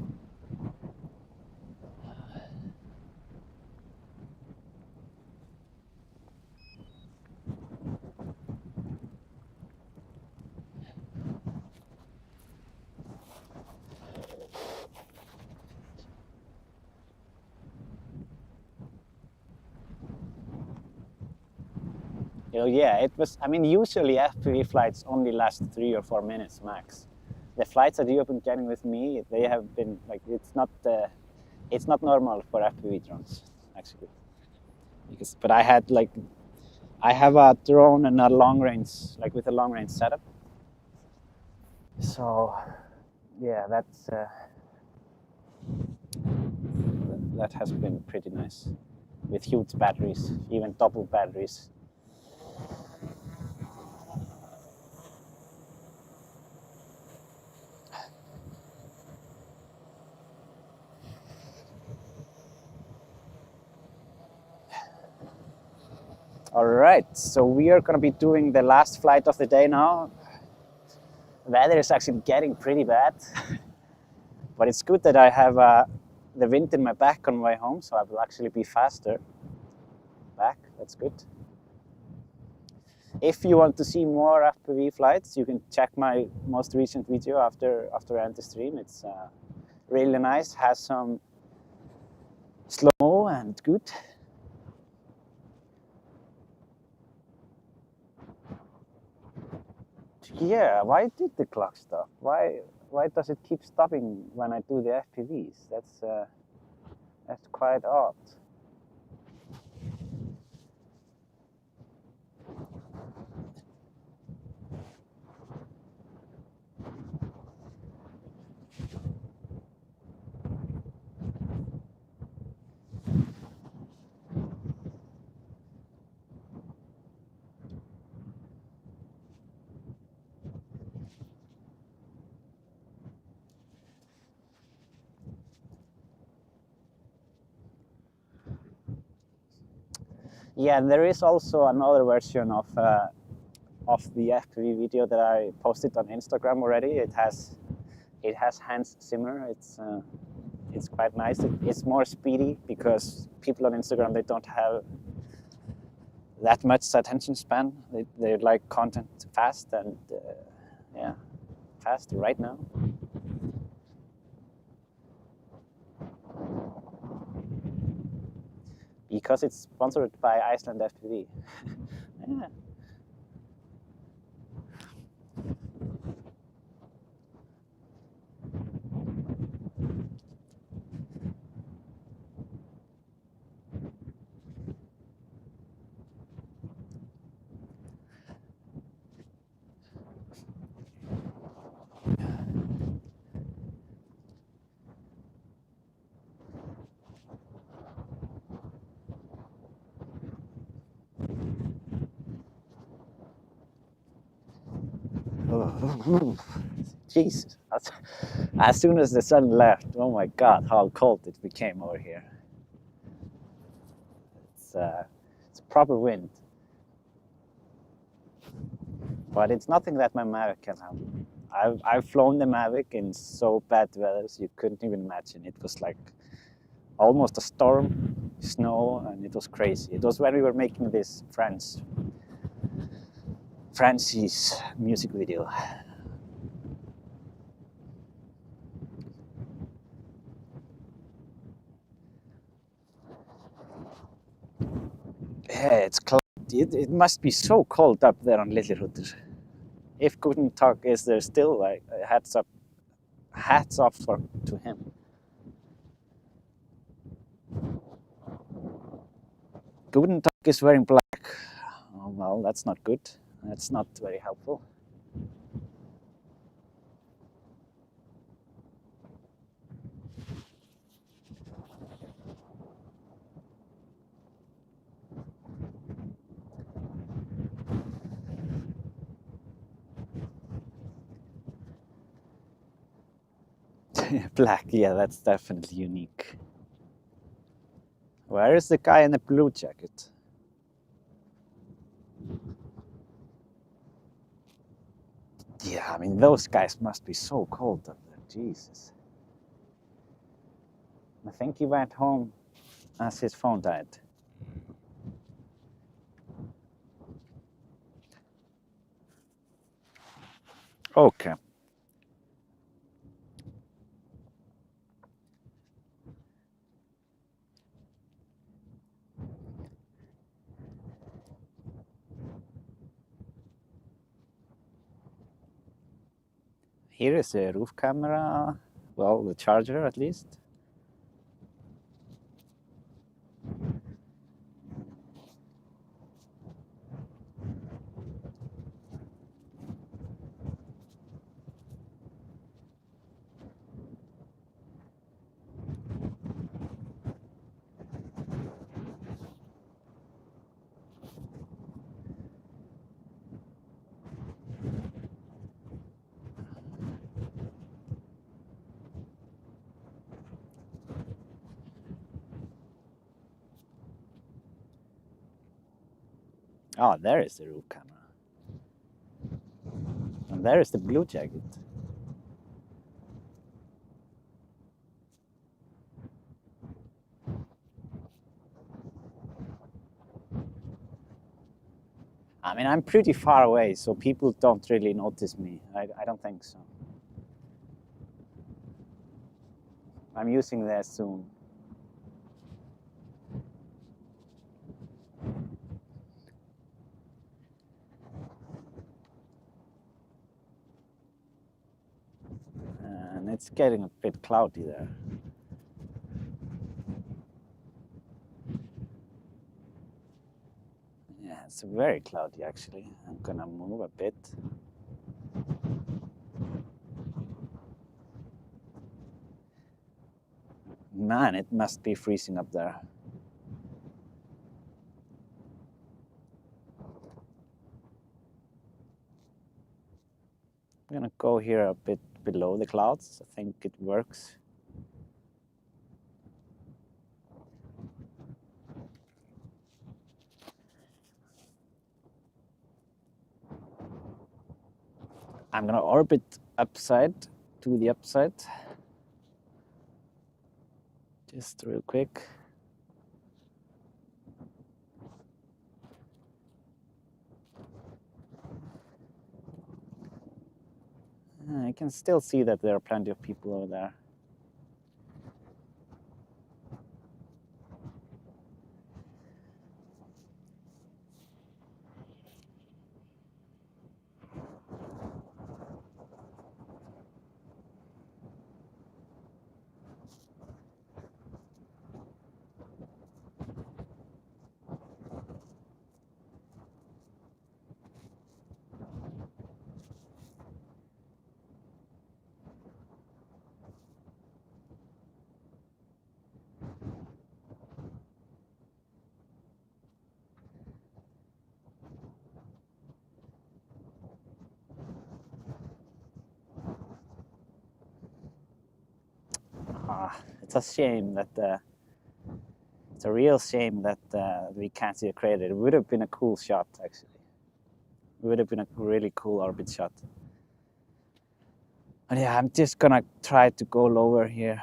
Yeah, it was. I mean, usually FPV flights only last 3 or 4 minutes max. The flights that you have been getting with me, they have been like it's not normal for FPV drones actually. But I have a drone and a long range, like with a long range setup. So yeah, that has been pretty nice with huge batteries, even double batteries. All right, so we are going to be doing the last flight of the day now. The weather is actually getting pretty bad, but it's good that I have the wind in my back on my way home, so I will actually be faster back. That's good. If you want to see more FPV flights, you can check my most recent video after I end the stream. It's really nice, has some slow-mo and good. Yeah, why did the clock stop? Why does it keep stopping when I do the FPVs? That's quite odd. Yeah, there is also another version of the FPV video that I posted on Instagram already. It has Hans Zimmer. It's quite nice. It's more speedy because people on Instagram, they don't have that much attention span. They like content fast and yeah, fast right now. Because it's sponsored by Iceland FPV. Yeah. Jesus. As soon as the sun left, oh my God, how cold it became over here. It's a proper wind. But it's nothing that my Mavic can handle. I've flown the Mavic in so bad weather you couldn't even imagine. It was like almost a storm, snow, and it was crazy. It was when we were making this Francie's music video. Yeah, it's cloudy. It must be so cold up there on Little Hrútur. If Guten Tag is there still, like hats off to him. Guten Tag is wearing black. Oh, well, that's not good. That's not very helpful. Black, yeah, that's definitely unique. Where is the guy in the blue jacket? Yeah, I mean, those guys must be so cold up there, Jesus. I think he went home as his phone died. Okay. Here is a roof camera, well, the charger at least. Oh, there is the roof camera. And there is the blue jacket. I mean, I'm pretty far away, so people don't really notice me. I don't think so. I'm using the zoom. And it's getting a bit cloudy there. Yeah, it's very cloudy actually. I'm gonna move a bit. Man, it must be freezing up there. I'm gonna go here a bit below the clouds. I think it works. I'm gonna orbit upside to the upside. Just real quick. I can still see that there are plenty of people over there. It's a shame that it's a real shame that we can't see the crater. It would have been a cool shot, actually. It would have been a really cool orbit shot. But yeah, I'm just gonna try to go lower here.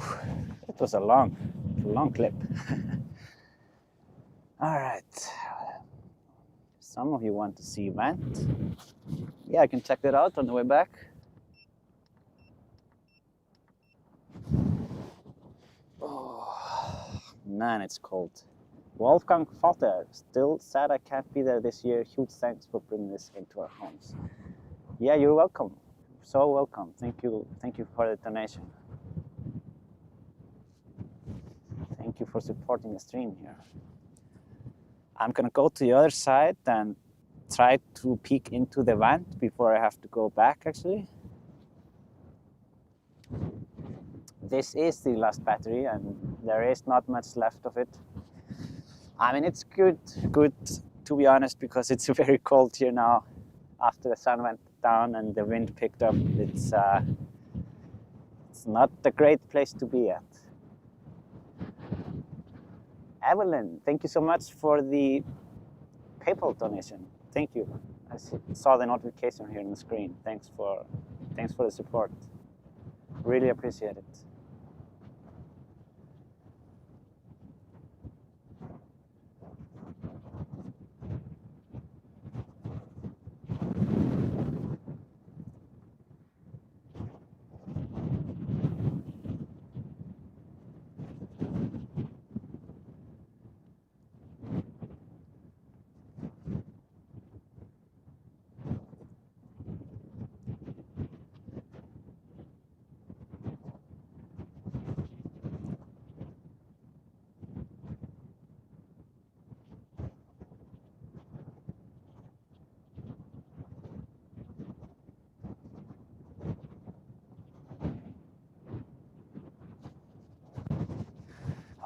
Whew, it was a long clip. All right. Some of you want to see vent. Yeah, I can check that out on the way back. Oh, man, it's cold. Wolfgang Falter, still sad I can't be there this year. Huge thanks for bringing this into our homes. Yeah, you're welcome. So welcome. Thank you for the donation. Thank you for supporting the stream here. I'm gonna go to the other side and try to peek into the vent before I have to go back actually. This is the last battery and there is not much left of it. I mean, it's good to be honest, because it's very cold here now after the sun went down and the wind picked up. It's not a great place to be at. Evelyn, thank you so much for the PayPal donation. Thank you. I saw the notification here on the screen. Thanks for the support. Really appreciate it.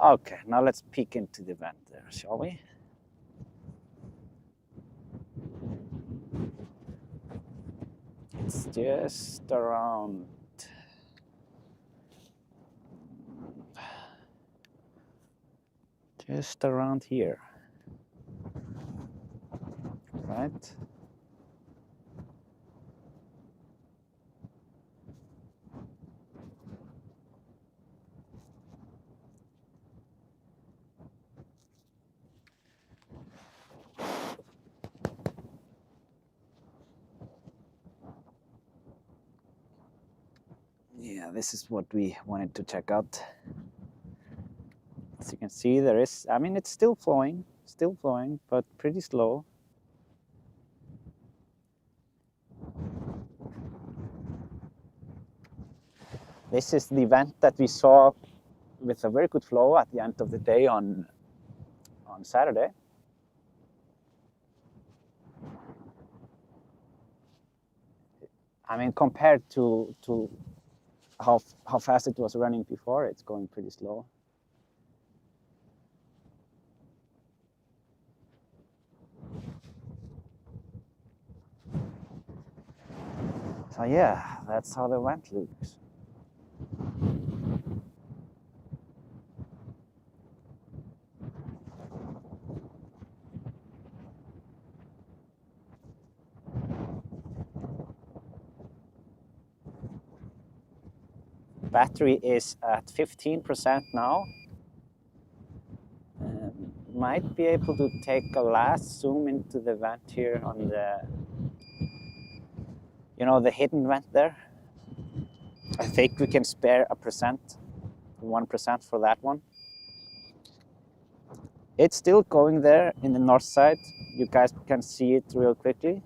Okay, now let's peek into the vent there, shall we? It's just around here, right? Yeah, this is what we wanted to check out. As you can see, there is, I mean, it's still flowing, but pretty slow. This is the vent that we saw with a very good flow at the end of the day on Saturday. I mean, compared to how fast it was running before, it's going pretty slow. So yeah, that's how the vent looks. Battery is at 15% now. Might be able to take a last zoom into the vent here on the, you know, the hidden vent there. I think we can spare 1% for that one. It's still going there in the north side. You guys can see it real quickly.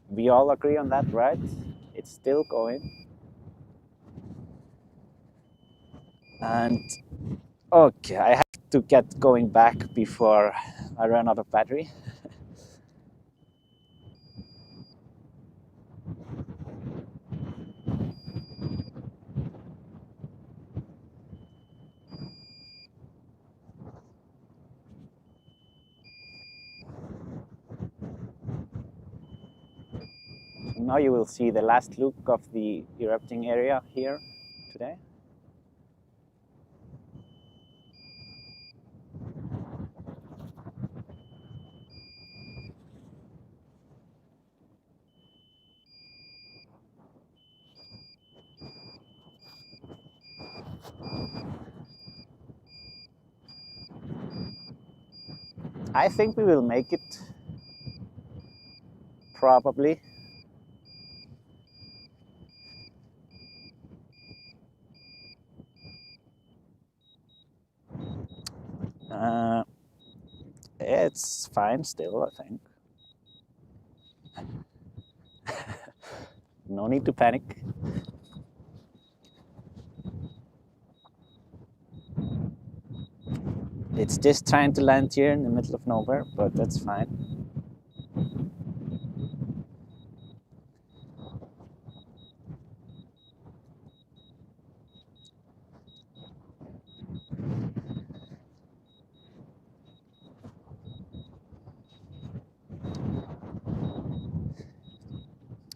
We all agree on that, right? It's still going. And okay, I have to get going back before I run out of battery. Now you will see the last look of the erupting area here today. I think we will make it. Probably. It's fine still, I think. No need to panic. It's just trying to land here in the middle of nowhere, but that's fine.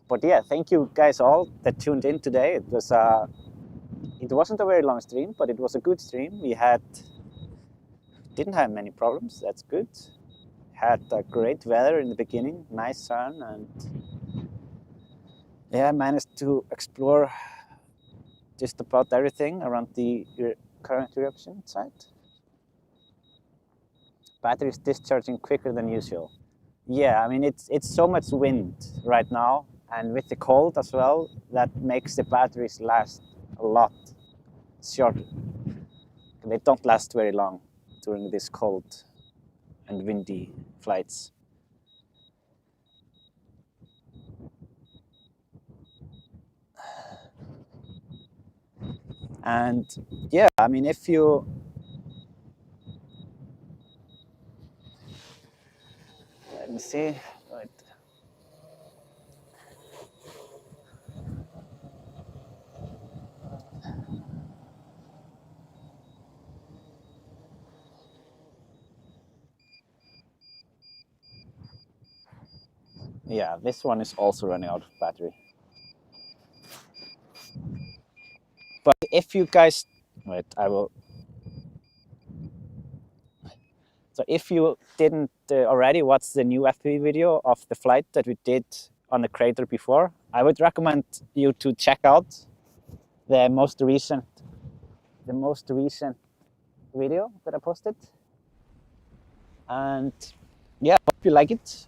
But yeah, thank you guys all that tuned in today. It wasn't a very long stream, but it was a good stream. We didn't have many problems. That's good. Had great weather in the beginning, nice sun, and yeah, I managed to explore just about everything around the current eruption site. Battery is discharging quicker than usual. Yeah, I mean it's so much wind right now, and with the cold as well, that makes the batteries last a lot shorter. They don't last very long during this cold and windy flights. And yeah, I mean, if you let me see, right. Yeah, this one is also running out of battery. But if you guys, wait, I will. So if you didn't already watch the new FPV video of the flight that we did on the crater before, I would recommend you to check out the most recent video that I posted. And yeah, hope you like it.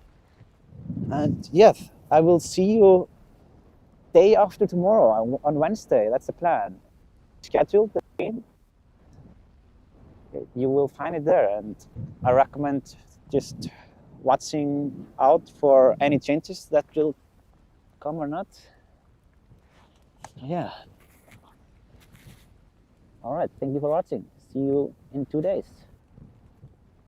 And yes, I will see you day after tomorrow on Wednesday. That's the plan. Schedule the stream. You will find it there, and I recommend just watching out for any changes that will come or not. Yeah. All right, thank you for watching. See you in 2 days.